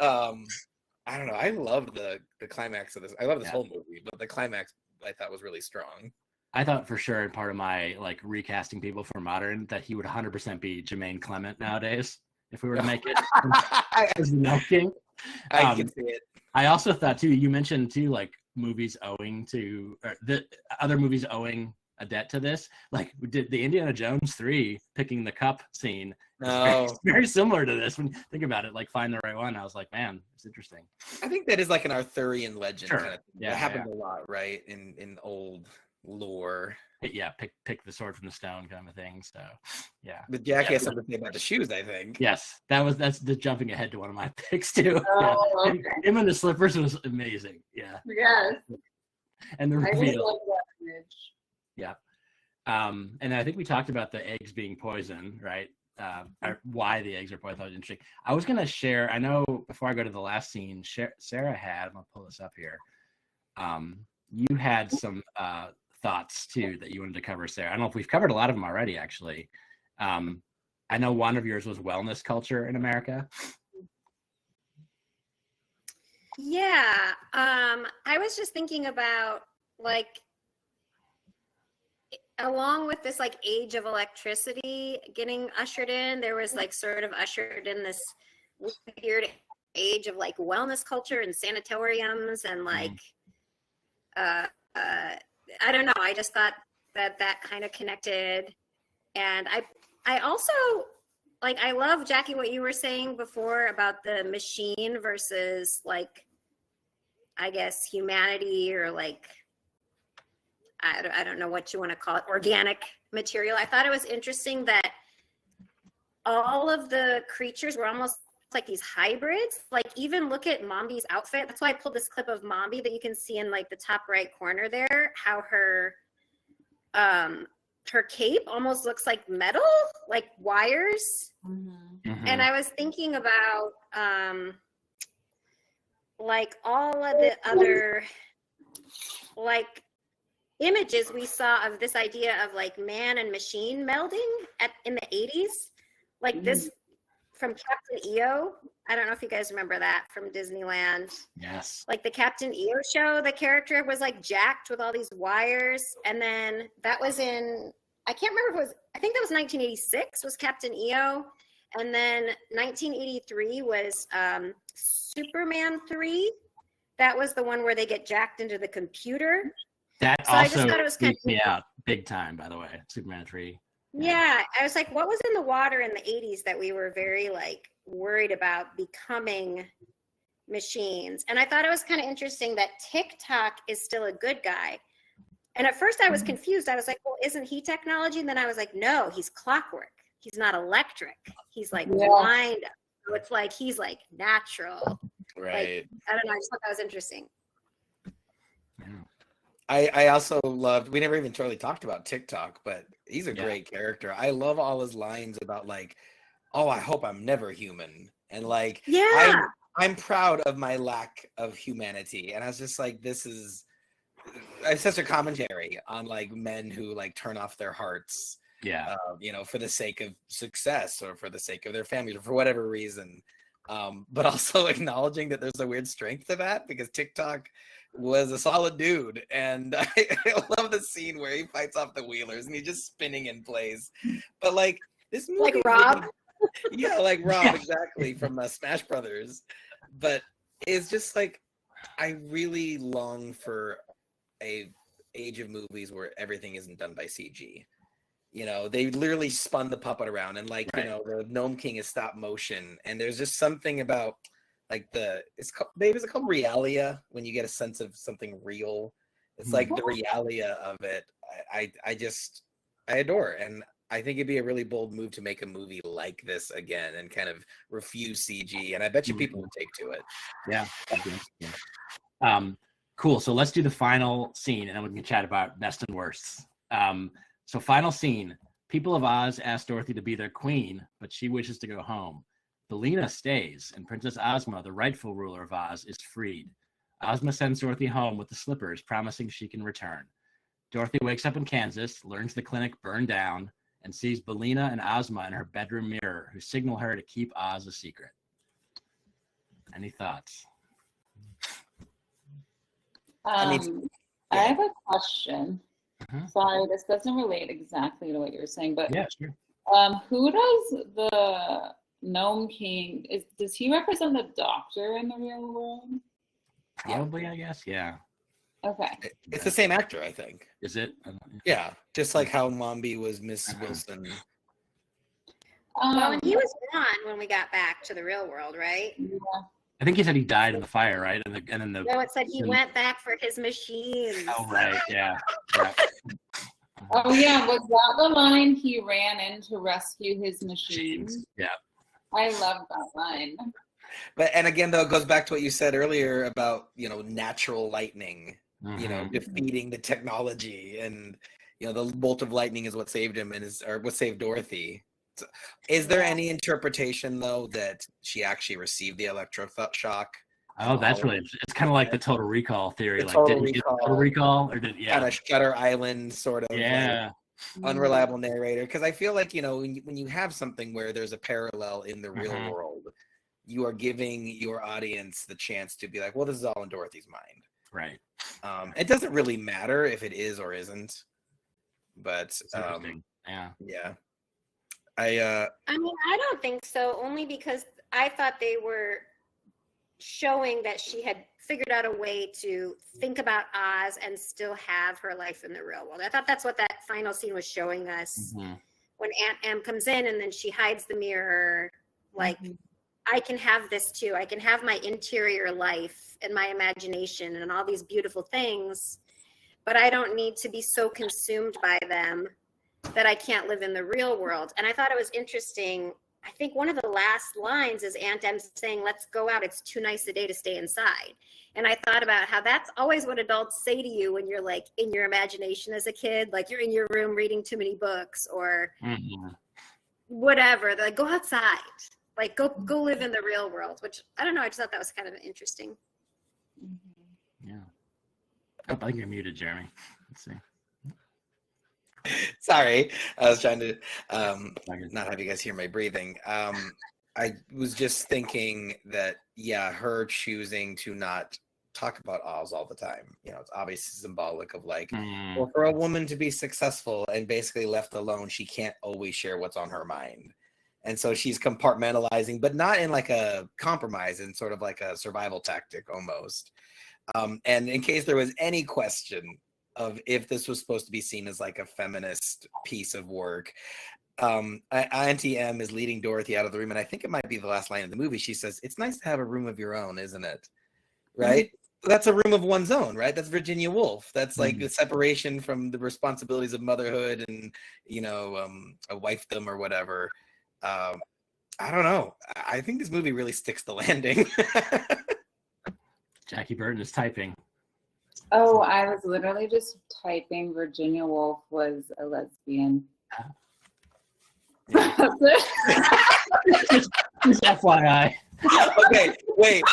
I don't know. I love the climax of this. I love this whole movie, but the climax I thought was really strong. I thought for sure, in part of my recasting people for modern, that he would 100% be Jermaine Clement nowadays if we were to make it as the Gnome King. I can see it. I also thought too. You mentioned too, movies owing to the other movies owing a debt to this. We did the Indiana Jones 3 picking the cup scene. It's very similar to this when you think about it. Find the right one. I was like, man, it's interesting. I think that is an Arthurian legend. Sure. Kind of thing. That happens a lot, right? In old lore. Yeah, pick the sword from the stone kind of thing. So, yeah. But Jackie has something to say about the shoes, I think. Yes, that's the jumping ahead to one of my picks too. Oh, okay. Him and the slippers was amazing. Yeah. Yes. And the I reveal. really love that image. Yeah. And I think we talked about the eggs being poison, right? Or why the eggs are poison. That was interesting. I was going to share, I know before I go to the last scene, Sarah had, I'm going to pull this up here. You had some thoughts too that you wanted to cover, Sarah. I don't know if we've covered a lot of them already, actually. I know one of yours was wellness culture in America. Yeah. I was just thinking about along with this age of electricity getting ushered in, there was sort of ushered in this weird age of wellness culture and sanatoriums and I don't know. I just thought that kind of connected. And I also I love, Jackie, what you were saying before about the machine versus I guess humanity, or I don't know what you want to call it, organic material. I thought it was interesting that all of the creatures were almost like these hybrids. Like even look at Mombi's outfit. That's why I pulled this clip of Mombi that you can see in like the top right corner there, how her cape almost looks like metal, like wires. And I was thinking about like all of the other like images we saw of this idea of like man and machine melding in the 80s, like this from Captain EO. I don't know if you guys remember that from Disneyland. Yes. Like the Captain EO show, the character was like jacked with all these wires. And then that was in, I can't remember if it was, I think that was 1986 was Captain EO. And then 1983 was Superman 3. That was the one where they get jacked into the computer. That So I just also thought it was kind freaked me out big time, by the way. Superman 3. Yeah, I was like, what was in the water in the 80s that we were very like worried about becoming machines? And I thought it was kind of interesting that TikTok is still a good guy. And at first I was confused. I was like, well, isn't he technology? And then I was like, no, he's clockwork. He's not electric. He's like wind up. So it's like he's like natural. Right. Like, I don't know. I just thought that was interesting. I also loved, we never even totally talked about TikTok, but he's a great character. I love all his lines about like, oh, I hope I'm never human. And like, I'm proud of my lack of humanity. And I was just like, it's such a commentary on like men who like turn off their hearts, for the sake of success or for the sake of their families or for whatever reason. But also acknowledging that there's a weird strength to that because TikTok was a solid dude. And I love the scene where he fights off the Wheelers and he's just spinning in place. But like this movie, like Rob. Like Rob, exactly, from Smash Brothers. But it's just like, I really long for a age of movies where everything isn't done by CG. They literally spun the puppet around and like, the Gnome King is stop motion. And there's just something about like is it called realia when you get a sense of something real? It's like the realia of it. I adore. And I think it'd be a really bold move to make a movie like this again and kind of refuse CG. And I bet you people would take to it. Yeah. Cool. So let's do the final scene and then we can chat about best and worst. So final scene. People of Oz ask Dorothy to be their queen, but she wishes to go home. Billina stays, and Princess Ozma, the rightful ruler of Oz, is freed. Ozma sends Dorothy home with the slippers, promising she can return. Dorothy wakes up in Kansas, learns the clinic burned down, and sees Billina and Ozma in her bedroom mirror, who signal her to keep Oz a secret. Any thoughts? I have a question. Sorry, this doesn't relate exactly to what you were saying, but yeah, sure. Who does the Gnome King, does he represent the Doctor in the real world? Probably, I guess, yeah. Okay. It's the same actor, I think. Is it? Yeah, just like how Mombi was Miss Wilson. Well, and he was gone when we got back to the real world, right? Yeah. I think he said he died in the fire, right? And then the No, it said he went back for his machines. Oh, right, yeah. Oh yeah, was that the line he ran in to rescue his machines? Yeah. I love that line. But and again, though, it goes back to what you said earlier about natural lightning, defeating the technology, and the bolt of lightning is what saved him or what saved Dorothy. So, is there any interpretation though that she actually received the electroshock? Oh, that's really, it's kind of like the Total Recall theory. Like, Total did he get Total Recall or kind of Shutter Island sort of unreliable narrator? Because I feel like when you have something where there's a parallel in the real world, you are giving your audience the chance to be like, well, this is all in Dorothy's mind. Right. It doesn't really matter if it is or isn't, but yeah. I mean, I don't think so, only because I thought they were showing that she had figured out a way to think about Oz and still have her life in the real world. I thought that's what that final scene was showing us when Aunt Em comes in and then she hides the mirror. Like, I can have this too. I can have my interior life and my imagination and all these beautiful things. but I don't need to be so consumed by them that I can't live in the real world. And I thought it was interesting. I think one of the last lines is Aunt Em saying, let's go out. It's too nice a day to stay inside. And I thought about how that's always what adults say to you when you're like in your imagination as a kid, like you're in your room reading too many books or whatever. They're like, go outside, like go live in the real world, which I don't know. I just thought that was kind of interesting. Yeah. Oh, I think you're muted, Jeremy. Let's see. Sorry, I was trying to not have you guys hear my breathing. I was just thinking that, yeah, her choosing to not talk about Oz all the time, you know, it's obviously symbolic of like, well, for a woman to be successful and basically left alone, she can't always share what's on her mind. And so she's compartmentalizing, but not in like a compromise, in sort of like a survival tactic almost. And in case there was any question of if this was supposed to be seen as like a feminist piece of work, Auntie M is leading Dorothy out of the room, and I think it might be the last line of the movie. She says, "It's nice to have a room of your own, isn't it?" Right? That's a room of one's own, right? That's Virginia Woolf. That's like the separation from the responsibilities of motherhood and, you know, a wifedom or whatever. I don't know. I think this movie really sticks the landing. Jackie Burton is typing. Oh, I was literally just typing Virginia Woolf was a lesbian. Just FYI. Okay, wait.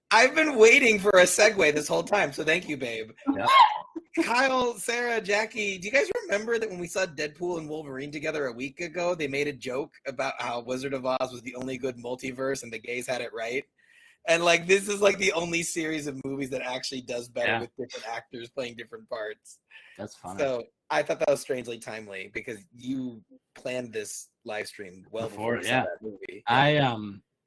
I've been waiting for a segue this whole time, so thank you, babe. Yep. Kyle, Sarah, Jackie, do you guys remember that when we saw Deadpool and Wolverine together a week ago, they made a joke about how Wizard of Oz was the only good multiverse and the gays had it right? And like, this is like the only series of movies that actually does better with different actors playing different parts. That's funny. So I thought that was strangely timely because you planned this live stream well before you saw that movie.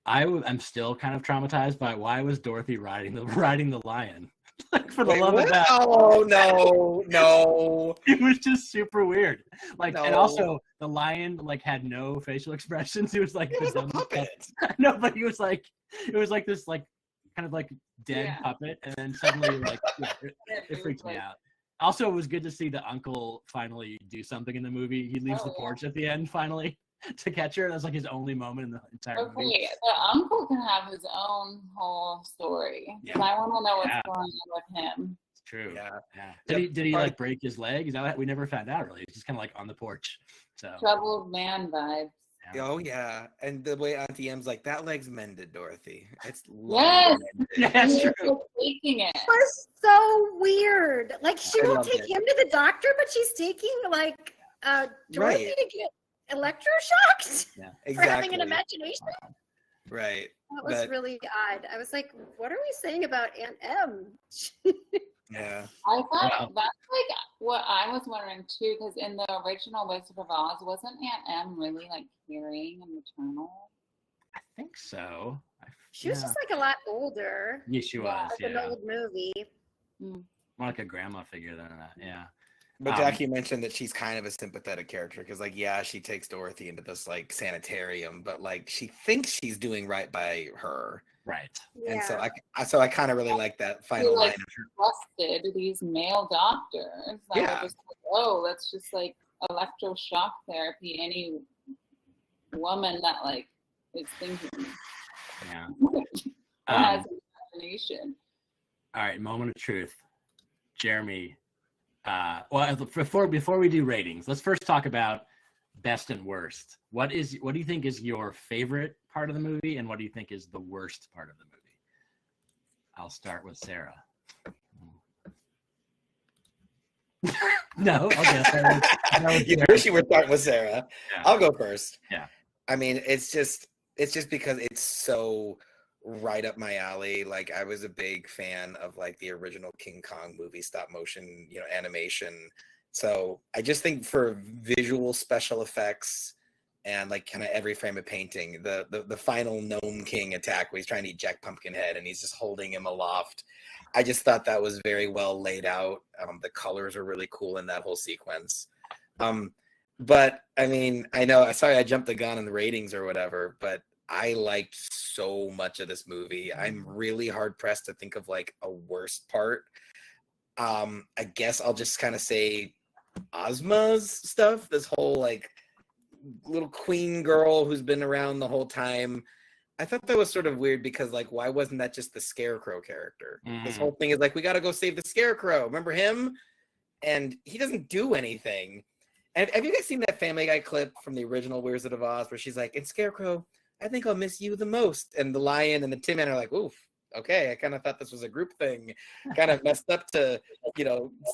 I'm still kind of traumatized by why was Dorothy riding the lion? Like, for the love of God. Oh no. It was just super weird. Like, and also the lion like had no facial expressions. It was like it was a puppet. No, but he was like, it was like this like kind of like dead puppet, and then suddenly like it freaked me out. Also, it was good to see the uncle finally do something in the movie. He leaves the porch at the end finally to catch her. That's like his only moment in the entire movie. The uncle can have his own whole story. Yeah. I want to know what's going on with him. It's true. Yeah. Did he like break his leg? Is that we never found out really? He's just kind of like on the porch. So troubled man vibes. Yeah. Oh yeah, and the way Auntie M's like, that leg's mended, Dorothy. It's mended. Yeah, that's true. Taking it. It was so weird. Like, she won't take him to the doctor, but she's taking like Dorothy to get electroshocked for having an imagination. Right. That was really odd. I was like, what are we saying about Aunt M? Yeah. I thought that's like what I was wondering too, because in the original Wizard of Oz, wasn't Aunt M really like caring and maternal? I think so. She was just like a lot older. Yeah, she was. Like an old movie. More like a grandma figure than that. Yeah. But Jackie mentioned that she's kind of a sympathetic character because, like, yeah, she takes Dorothy into this like sanitarium, but like she thinks she's doing right by her. Right. And so I kind of really like that final line. Trusted these male doctors. That were just like, oh, let's just like electroshock therapy any woman that like is thinking. Yeah. Has imagination. All right, moment of truth. Jeremy. Well, before we do ratings, let's first talk about best and worst. What do you think is your favorite part of the movie, and what do you think is the worst part of the movie? I'll start with Sarah. No, okay. You wish you were starting with Sarah. Yeah. I'll go first. Yeah. I mean, it's just because it's so right up my alley. Like, I was a big fan of like the original King Kong movie, stop motion, animation. So I just think for visual special effects and like kind of every frame of painting, the final Gnome King attack where he's trying to eat Jack Pumpkinhead and he's just holding him aloft. I just thought that was very well laid out. The colors are really cool in that whole sequence. But I mean, sorry I jumped the gun on the ratings or whatever, but I liked so much of this movie. I'm really hard pressed to think of like a worst part. I guess I'll just kind of say Ozma's stuff. This whole like little queen girl who's been around the whole time. I thought that was sort of weird because like, why wasn't that just the Scarecrow character? This whole thing is like, we got to go save the Scarecrow. Remember him? And he doesn't do anything. And have you guys seen that Family Guy clip from the original Wizard of Oz where she's like, "And Scarecrow, I think I'll miss you the most." And the lion and the Tin Man are like, "Oof, okay, I kind of thought this was a group thing." Kind of messed up to,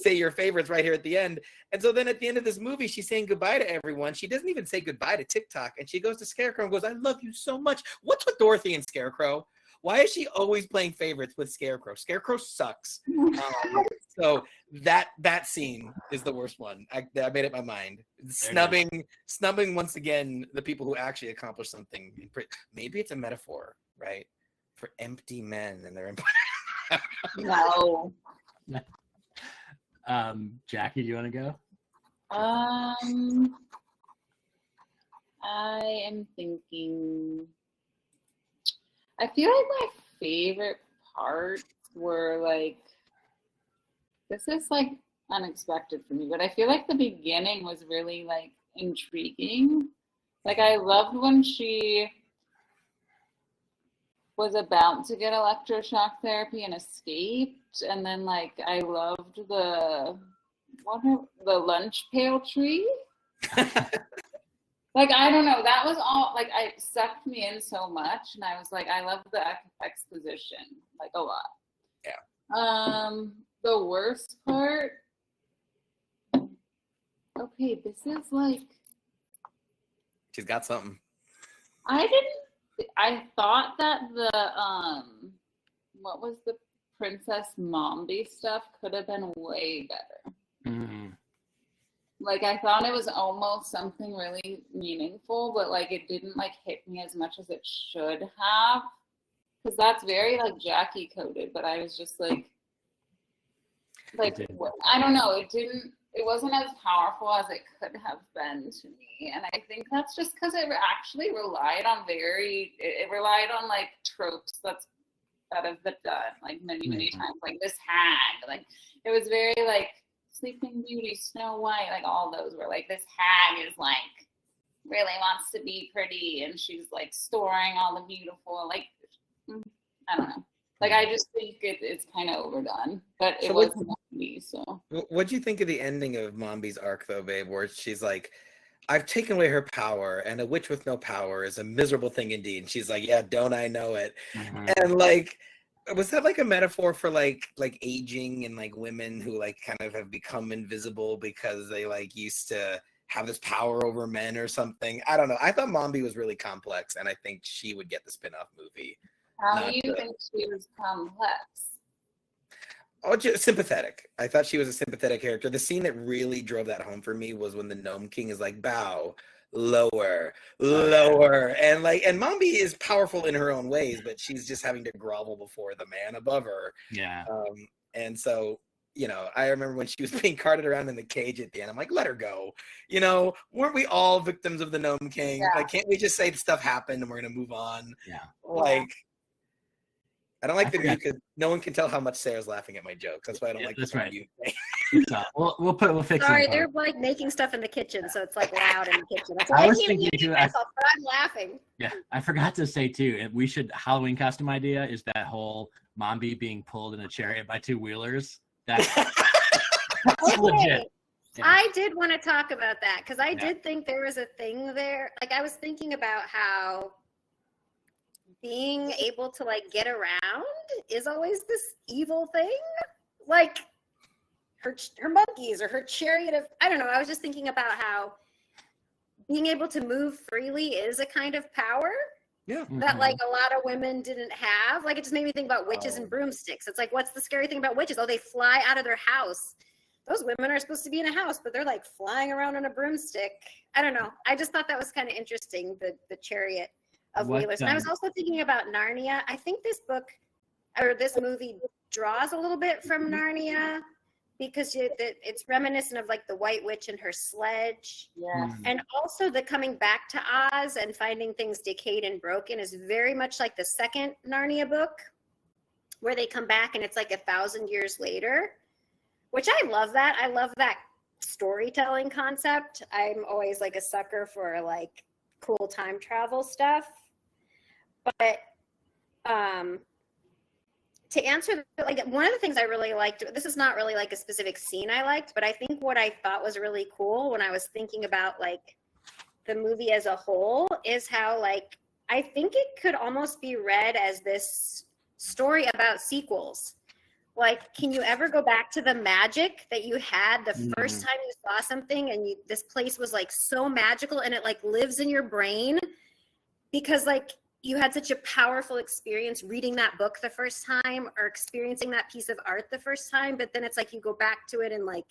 say your favorites right here at the end. And so then at the end of this movie, she's saying goodbye to everyone. She doesn't even say goodbye to TikTok. And she goes to Scarecrow and goes, "I love you so much." What's with Dorothy and Scarecrow? Why is she always playing favorites with Scarecrow? Scarecrow sucks. So that scene is the worst one. I made up my mind. Snubbing once again the people who actually accomplish something. Maybe it's a metaphor, right, for empty men and their empire. No. Jackie, do you want to go? I am thinking. I feel like my favorite parts were like. This is like unexpected for me, but I feel like the beginning was really like intriguing. Like I loved when she was about to get electroshock therapy and escaped, and then like I loved the lunch pail tree. Like I don't know, that was all like I sucked me in so much, and I was like, I love the exposition like a lot. Yeah. The worst part. Okay, this is like. She's got something. I thought that the what was the Princess Mombi stuff could have been way better. Mm-hmm. Like I thought it was almost something really meaningful, but like it didn't like hit me as much as it should have. Because that's very like Jackie coded, but I was just like I don't know, it wasn't as powerful as it could have been to me, and I think that's just because it actually relied on like tropes that have been done like many times, like this hag, like it was very like Sleeping Beauty, Snow White, like all those were like this hag is like really wants to be pretty and she's like storing all the beautiful, like I don't know. Like I just think it's kind of overdone, but it was enough to me. So, what'd you think of the ending of Mombi's arc, though, babe? Where she's like, "I've taken away her power, and a witch with no power is a miserable thing indeed." And she's like, "Yeah, don't I know it?" Mm-hmm. And like, was that like a metaphor for like aging and like women who like kind of have become invisible because they like used to have this power over men or something? I don't know. I thought Mombi was really complex, and I think she would get the spin-off movie. How do you think she was complex? Oh, just sympathetic. I thought she was a sympathetic character. The scene that really drove that home for me was when the Gnome King is like, "Bow, lower, lower," and Mombi is powerful in her own ways, but she's just having to grovel before the man above her. Yeah. And so, I remember when she was being carted around in the cage at the end. I'm like, let her go. Weren't we all victims of the Gnome King? Yeah. Like, can't we just say stuff happened and we're gonna move on? Yeah. Like. I don't like the view because no one can tell how much Sarah's laughing at my jokes. That's why I don't like that's the right. view. We'll fix it. Sorry, they're like making stuff in the kitchen, so it's like loud in the kitchen. That's why I I was can't thinking even too, hear myself, but I'm laughing. Yeah, I forgot to say too, we should Halloween costume idea is that whole Mombi being pulled in a chariot by two wheelers. That's legit. Yeah. I did want to talk about that because I did think there was a thing there. Like I was thinking about how being able to like get around is always this evil thing, like her monkeys or her chariot of, I don't know. I was just thinking about how being able to move freely is a kind of power that like a lot of women didn't have. Like it just made me think about witches and broomsticks. It's like, what's the scary thing about witches? Oh, they fly out of their house. Those women are supposed to be in a house, but they're like flying around on a broomstick. I don't know. I just thought that was kind of interesting, the chariot of wheelers. And I was also thinking about Narnia. I think this book or this movie draws a little bit from Narnia because it's reminiscent of like the White Witch and her sledge. Yeah. And also the coming back to Oz and finding things decayed and broken is very much like the second Narnia book where they come back and it's like 1,000 years later. which I love that. I love that storytelling concept. I'm always like a sucker for like cool time travel stuff. But to answer, like, one of the things I really liked, this is not really like a specific scene I liked, but I think what I thought was really cool when I was thinking about like the movie as a whole is how, like, I think it could almost be read as this story about sequels. Like, can you ever go back to the magic that you had the first time you saw something, and this place was like so magical and it like lives in your brain because like you had such a powerful experience reading that book the first time or experiencing that piece of art the first time, but then it's like you go back to it and like,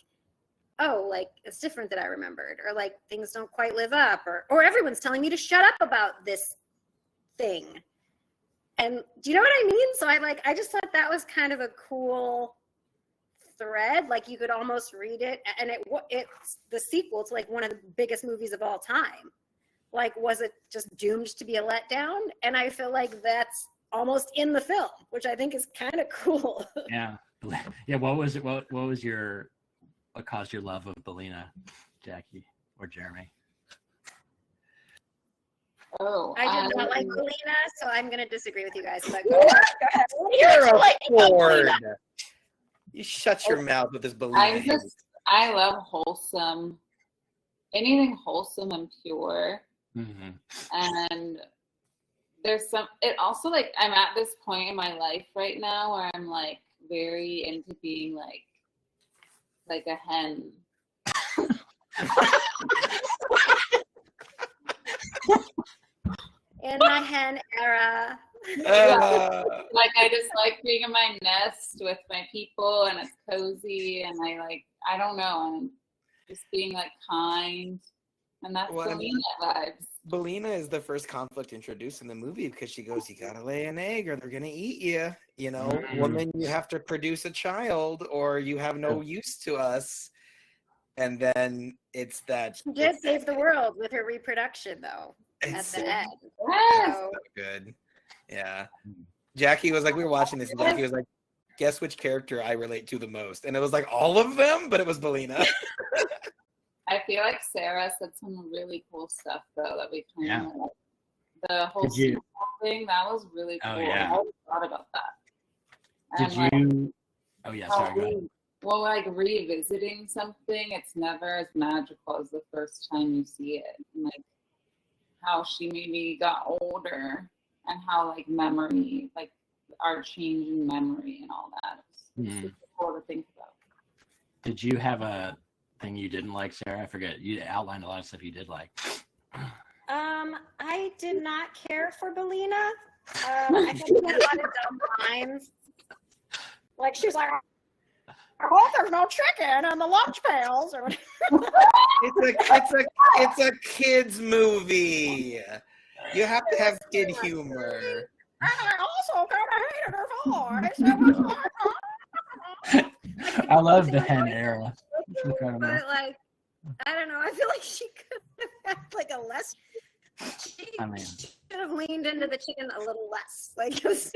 oh, like it's different than I remembered, or like things don't quite live up, or everyone's telling me to shut up about this thing. And do you know what I mean? So I just thought that was kind of a cool thread. Like you could almost read it, and it's the sequel to like one of the biggest movies of all time. Like, was it just doomed to be a letdown? And I feel like that's almost in the film, which I think is kind of cool. Yeah. What was it? What caused your love of Belina, Jackie or Jeremy? Oh, I did not like Belina, so I'm going to disagree with you guys. But go ahead. You're a Ford. You shut your mouth with this Belina. I love wholesome, anything wholesome and pure. Mm-hmm. And there's it also, like, I'm at this point in my life right now where I'm like very into being like a hen. In my hen era. Like, I just like being in my nest with my people, and it's cozy, and I don't know, and just being like kind, and that's Belina vibes. Belina is the first conflict introduced in the movie because she goes, "You gotta lay an egg, or they're gonna eat you. You know, woman, you have to produce a child, or you have no use to us." And then it's that she did save the world with her reproduction, though. At the end. So good. Yeah. Jackie was like, we were watching this, and Jackie was like, guess which character I relate to the most? And it was like all of them, but it was Belina. I feel like Sarah said some really cool stuff, though, that we kind of like. The whole thing, that was really cool. Yeah. I always thought about that. Did you? Oh, yeah, sorry, go ahead. Well, like revisiting something, it's never as magical as the first time you see it. And, like, how she maybe got older, and how like memory, like our change in memory and all that. It's super cool to think about. Did you have a thing you didn't like, Sarah? I forget. You outlined a lot of stuff you did like. I did not care for Belina. I think she had a lot of dumb lines. Like she's like, I hope there's no chicken in the lunch pails, or it's a kids movie. You have to have kid humor. And I also kind of hated her voice. I love the hen era. It's incredible. But like, I don't know. I feel like she could have had like a less. She should have leaned into the chicken a little less. Like it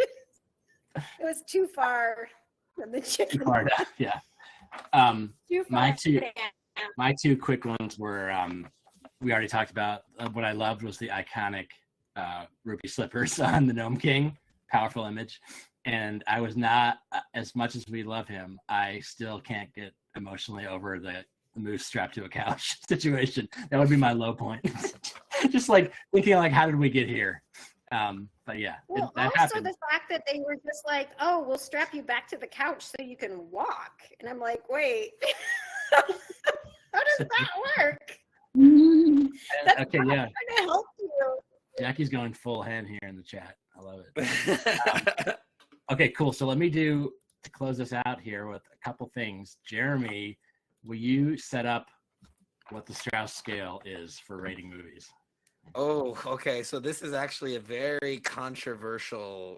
was too far. The chicken. Yeah. My two quick ones were we already talked about. What I loved was the iconic ruby slippers on the Gnome King, powerful image. And I was not, as much as we love him, I still can't get emotionally over the moose strapped to a couch situation. That would be my low point. Just like thinking like, how did we get here? But yeah, well, that also happened. The fact that they were just like, oh, we'll strap you back to the couch so you can walk. And I'm like, wait, how does that work? That's okay, yeah. trying to help you. Jackie's going full hen here in the chat. I love it. Okay, cool. So let me to close this out here with a couple things. Jeremy, will you set up what the Strauss scale is for rating movies? Oh, okay. So this is actually a very controversial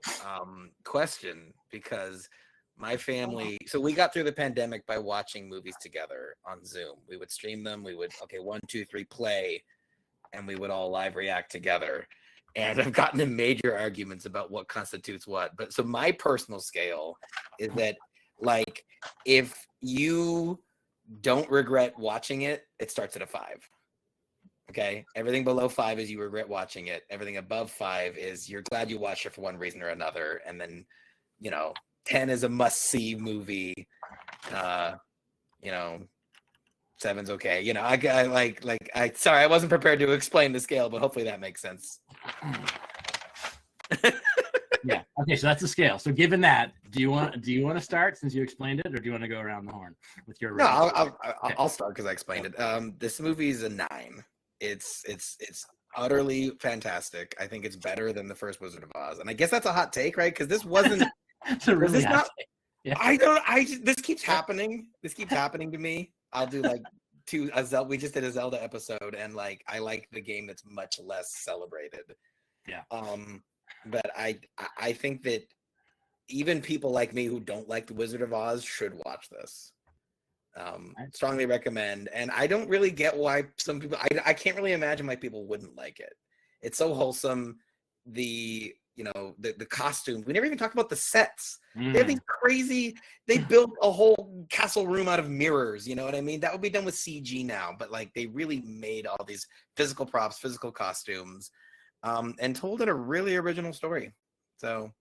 question because my family, so we got through the pandemic by watching movies together on Zoom. We would stream them. We would, 1, 2, 3, play, and we would all live react together. And I've gotten in major arguments about what constitutes what. But so my personal scale is that, like, if you don't regret watching it, it starts at a 5. Okay, everything below 5 is you regret watching it. Everything above 5 is you're glad you watched it for one reason or another. And then, 10 is a must-see movie. 7's okay. Sorry, I wasn't prepared to explain the scale, but hopefully that makes sense. Yeah. Okay, so that's the scale. So given that, do you want to start since you explained it, or do you want to go around the horn with your? No, I'll start because I explained it. This movie is a 9. It's utterly fantastic. I think it's better than the first Wizard of Oz, and I guess that's a hot take, right? Because this wasn't. It's a really hot take. Yeah. This keeps happening. This keeps happening to me. I'll do like we just did a Zelda episode, and like I like the game that's much less celebrated. Yeah. But I think that even people like me who don't like the Wizard of Oz should watch this. Strongly recommend. And I don't really get why some people. I can't really imagine why people wouldn't like it. It's so wholesome. The costumes. We never even talked about the sets. They have these crazy. They built a whole castle room out of mirrors. You know what I mean? That would be done with CG now, but like they really made all these physical props, physical costumes, and told it a really original story. So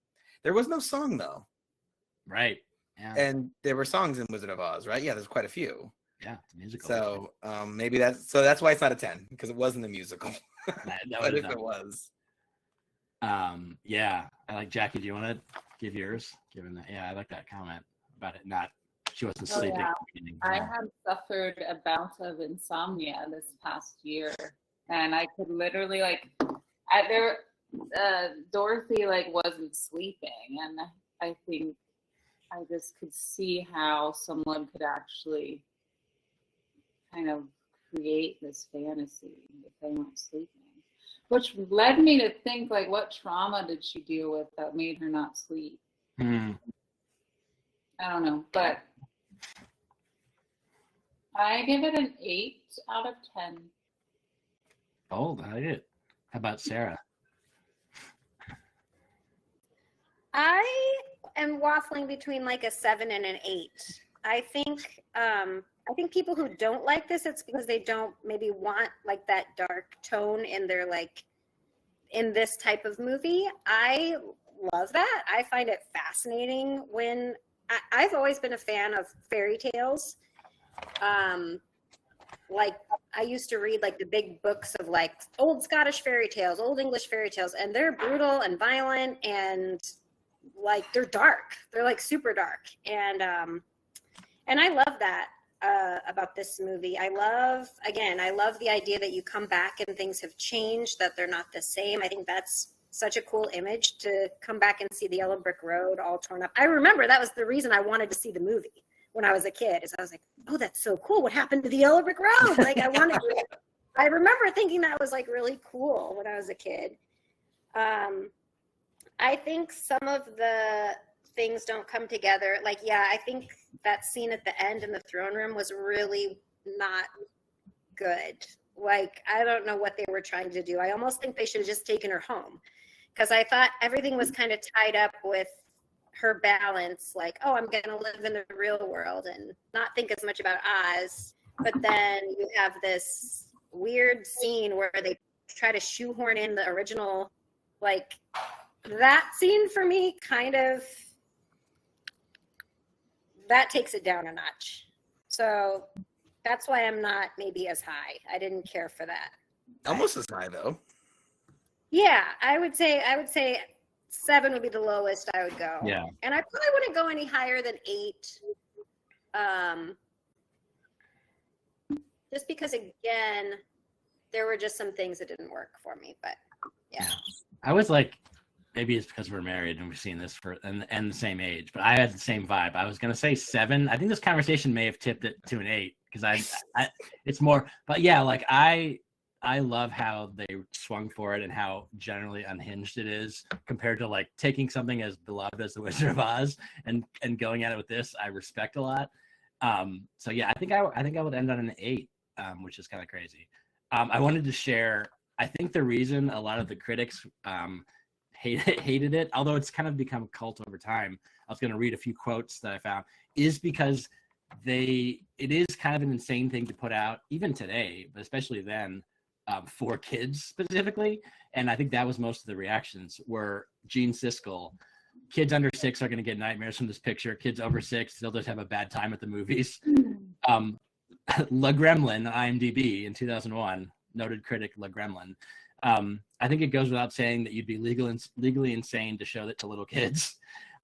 there was no song though. Right. Yeah. And there were songs in Wizard of Oz, right? Yeah, there's quite a few. Yeah, it's a musical. So maybe that's why it's not a 10 because it wasn't a musical. That but if it was. Yeah, I like Jackie. Do you want to give yours? Given that, yeah, I like that comment about it. She wasn't sleeping. Yeah. At the beginning. I have suffered a bout of insomnia this past year, and I could literally Dorothy wasn't sleeping, and I think I just could see how someone could actually kind of create this fantasy if they weren't sleeping. Which led me to think, what trauma did she deal with that made her not sleep? I don't know, but I give it an 8 out of 10. Bold, I like it. How about Sarah? I am waffling between a 7 and an 8. I think people who don't like this, it's because they don't maybe want that dark tone in their in this type of movie. I love that. I find it fascinating when I've always been a fan of fairy tales. I used to read the big books of old Scottish fairy tales, old English fairy tales, and they're brutal and violent and they're dark. They're super dark. And I love that about this movie. I love the idea that you come back and things have changed, that they're not the same. I think that's such a cool image to come back and see the yellow brick road all torn up. I remember that was the reason I wanted to see the movie when I was a kid, is I was like, oh, that's so cool. What happened to the yellow brick road? I remember thinking that was really cool when I was a kid. I think some of the things don't come together. I think that scene at the end in the throne room was really not good. I don't know what they were trying to do. I almost think they should have just taken her home, because I thought everything was kind of tied up with her balance. Oh, I'm going to live in the real world and not think as much about Oz. But then you have this weird scene where they try to shoehorn in the original, that scene for me kind of, that takes it down a notch. So that's why I'm not maybe as high. I didn't care for that. Almost as high though. Yeah, I would say 7 would be the lowest I would go. Yeah. And I probably wouldn't go any higher than 8. Just because, again, there were just some things that didn't work for me. But yeah. I was maybe it's because we're married and we've seen this and the same age, but I had the same vibe. I was gonna say 7. I think this conversation may have tipped it to an 8 because I it's more. But yeah, I love how they swung for it and how generally unhinged it is compared to taking something as beloved as The Wizard of Oz and going at it with this. I respect a lot. So yeah, I think I would end on an 8, which is kind of crazy. I wanted to share. I think the reason a lot of the critics hated it, although it's kind of become a cult over time. I was going to read a few quotes that I found, is because it is kind of an insane thing to put out, even today, but especially then, for kids specifically. And I think that was most of the reactions were Gene Siskel. Kids under 6 are going to get nightmares from this picture. Kids over 6, they'll just have a bad time at the movies. La Gremlin, IMDb in 2001, noted critic La Gremlin. I think it goes without saying that you'd be legally insane to show that to little kids.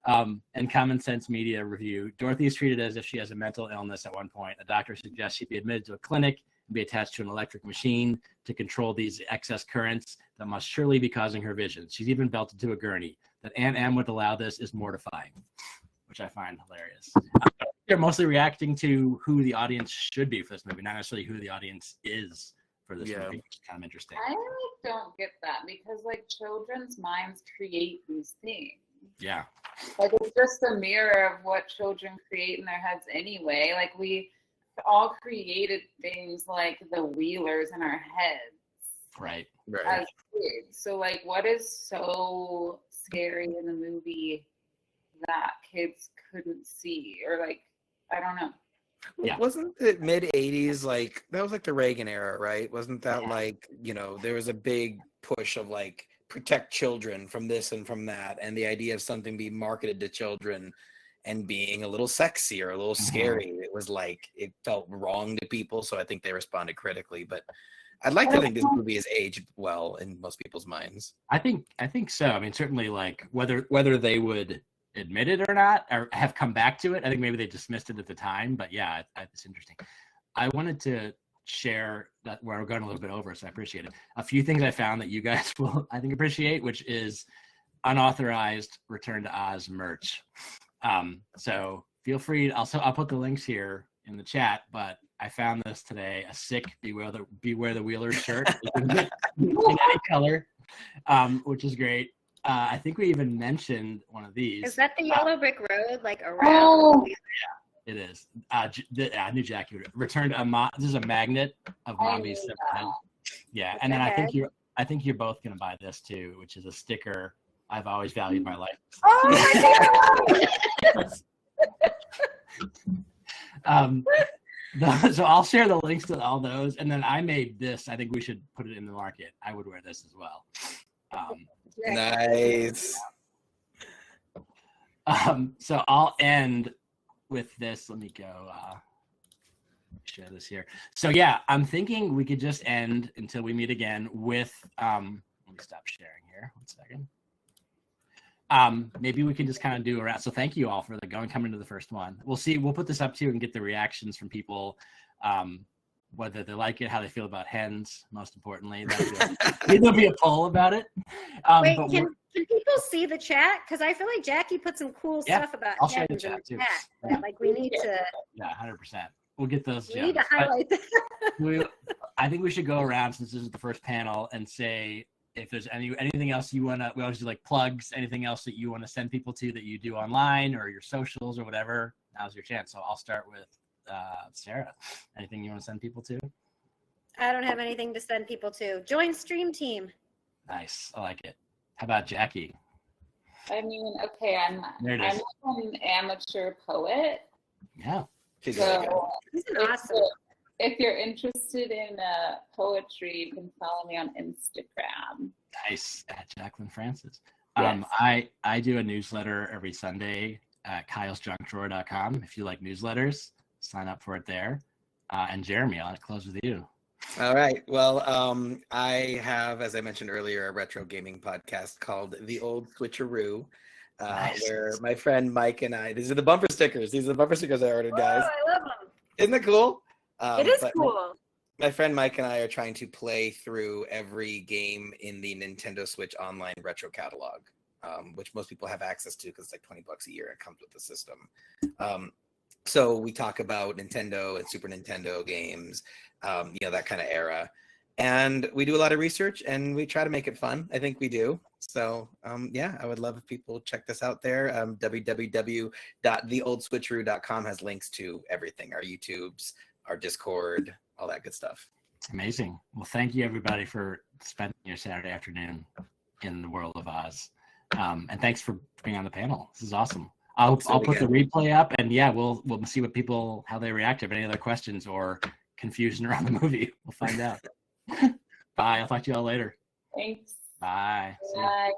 And Common Sense Media review, Dorothy is treated as if she has a mental illness at one point. A doctor suggests she be admitted to a clinic and be attached to an electric machine to control these excess currents that must surely be causing her vision. She's even belted to a gurney. That Aunt Em would allow this is mortifying, which I find hilarious. They're mostly reacting to who the audience should be for this movie, not necessarily who the audience is for this movie, which is kind of interesting. I don't get that because like children's minds create these things. Yeah. Like it's just a mirror of what children create in their heads anyway. Like we all created things like the Wheelers in our heads. Right. As kids. So like what is so scary in the movie that kids couldn't see? Or like, I don't know. Yeah. Wasn't it mid 80s? Like that was like the Reagan era, right? Wasn't that like, you know, there was a big push of like protect children from this and from that, and the idea of something being marketed to children and being a little sexy or a little scary. It was like it felt wrong to people, so I think they responded critically. But I'd like to think this movie has aged well in most people's minds. I think so. I mean, certainly like whether they would admit it or not, or have come back to it. I think maybe they dismissed it at the time, but yeah, it's interesting. I wanted to share that we're going a little bit over, so I appreciate it. A few things I found that you guys will, I think, appreciate, which is unauthorized Return to Oz merch. So feel free. I'll put the links here in the chat, but I found this today, a sick Beware the Wheelers shirt in any color, which is great. I think we even mentioned one of these. Is that the Yellow Brick Road, like around? Oh. Yeah, it is. I knew Jackie would return to this is a magnet of Mommy's. Yeah, and then I think you're both gonna buy this too, which is a sticker. I've always valued my life. Oh my God! So I'll share the links to all those, and then I made this. I think we should put it in the market. I would wear this as well. Nice. So I'll end with this. Let me go share this here. So yeah, I'm thinking we could just end until we meet again with let me stop sharing here. 1 second. Maybe we can just kind of do a wrap. So thank you all for coming to the first one. We'll put this up too and get the reactions from people, whether they like it, how they feel about hens, most importantly. There'll be a poll about it. Wait, can people see the chat? Because I feel like Jackie put some cool stuff about I'll share hens the in chat the too. chat. Yeah, like we need to. Yeah, 100%. We'll get those. We need to highlight that. I think we should go around, since this is the first panel, and say if there's anything else you want to, we always do like plugs, anything else that you want to send people to that you do online or your socials or whatever, now's your chance. So I'll start with Sarah. Anything you want to send people to? I don't have anything to send people to. Join Stream Team. Nice. I like it. How about Jackie? I mean, okay, I'm an amateur poet. Yeah. So He's an awesome. if you're interested in poetry, you can follow me on Instagram. Nice. At Jacqueline Francis. Yes. I do a newsletter every Sunday at kylesjunkdrawer.com. If you like newsletters, sign up for it there. And Jeremy, I'll close with you. All right. Well, I have, as I mentioned earlier, a retro gaming podcast called The Old Switcheroo, Nice. where my friend Mike and I, these are the bumper stickers. These are the bumper stickers I ordered, guys. Oh, I love them. Isn't it cool? It is but cool. My friend Mike and I are trying to play through every game in the Nintendo Switch Online retro catalog, which most people have access to because it's like $20 a year. It comes with the system. So we talk about Nintendo and Super Nintendo games, that kind of era. And we do a lot of research and we try to make it fun. I think we do. So, I would love if people check this out there. www.theoldswitcheroo.com has links to everything, our YouTubes, our Discord, all that good stuff. Amazing. Well, thank you everybody for spending your Saturday afternoon in the world of Oz. And thanks for being on the panel. This is awesome. I'll So put the good. replay up, and yeah, we'll see what people, how they react. If any other questions or confusion around the movie, we'll find out. Bye. I'll talk to you all later. Thanks. Bye. See ya. Bye.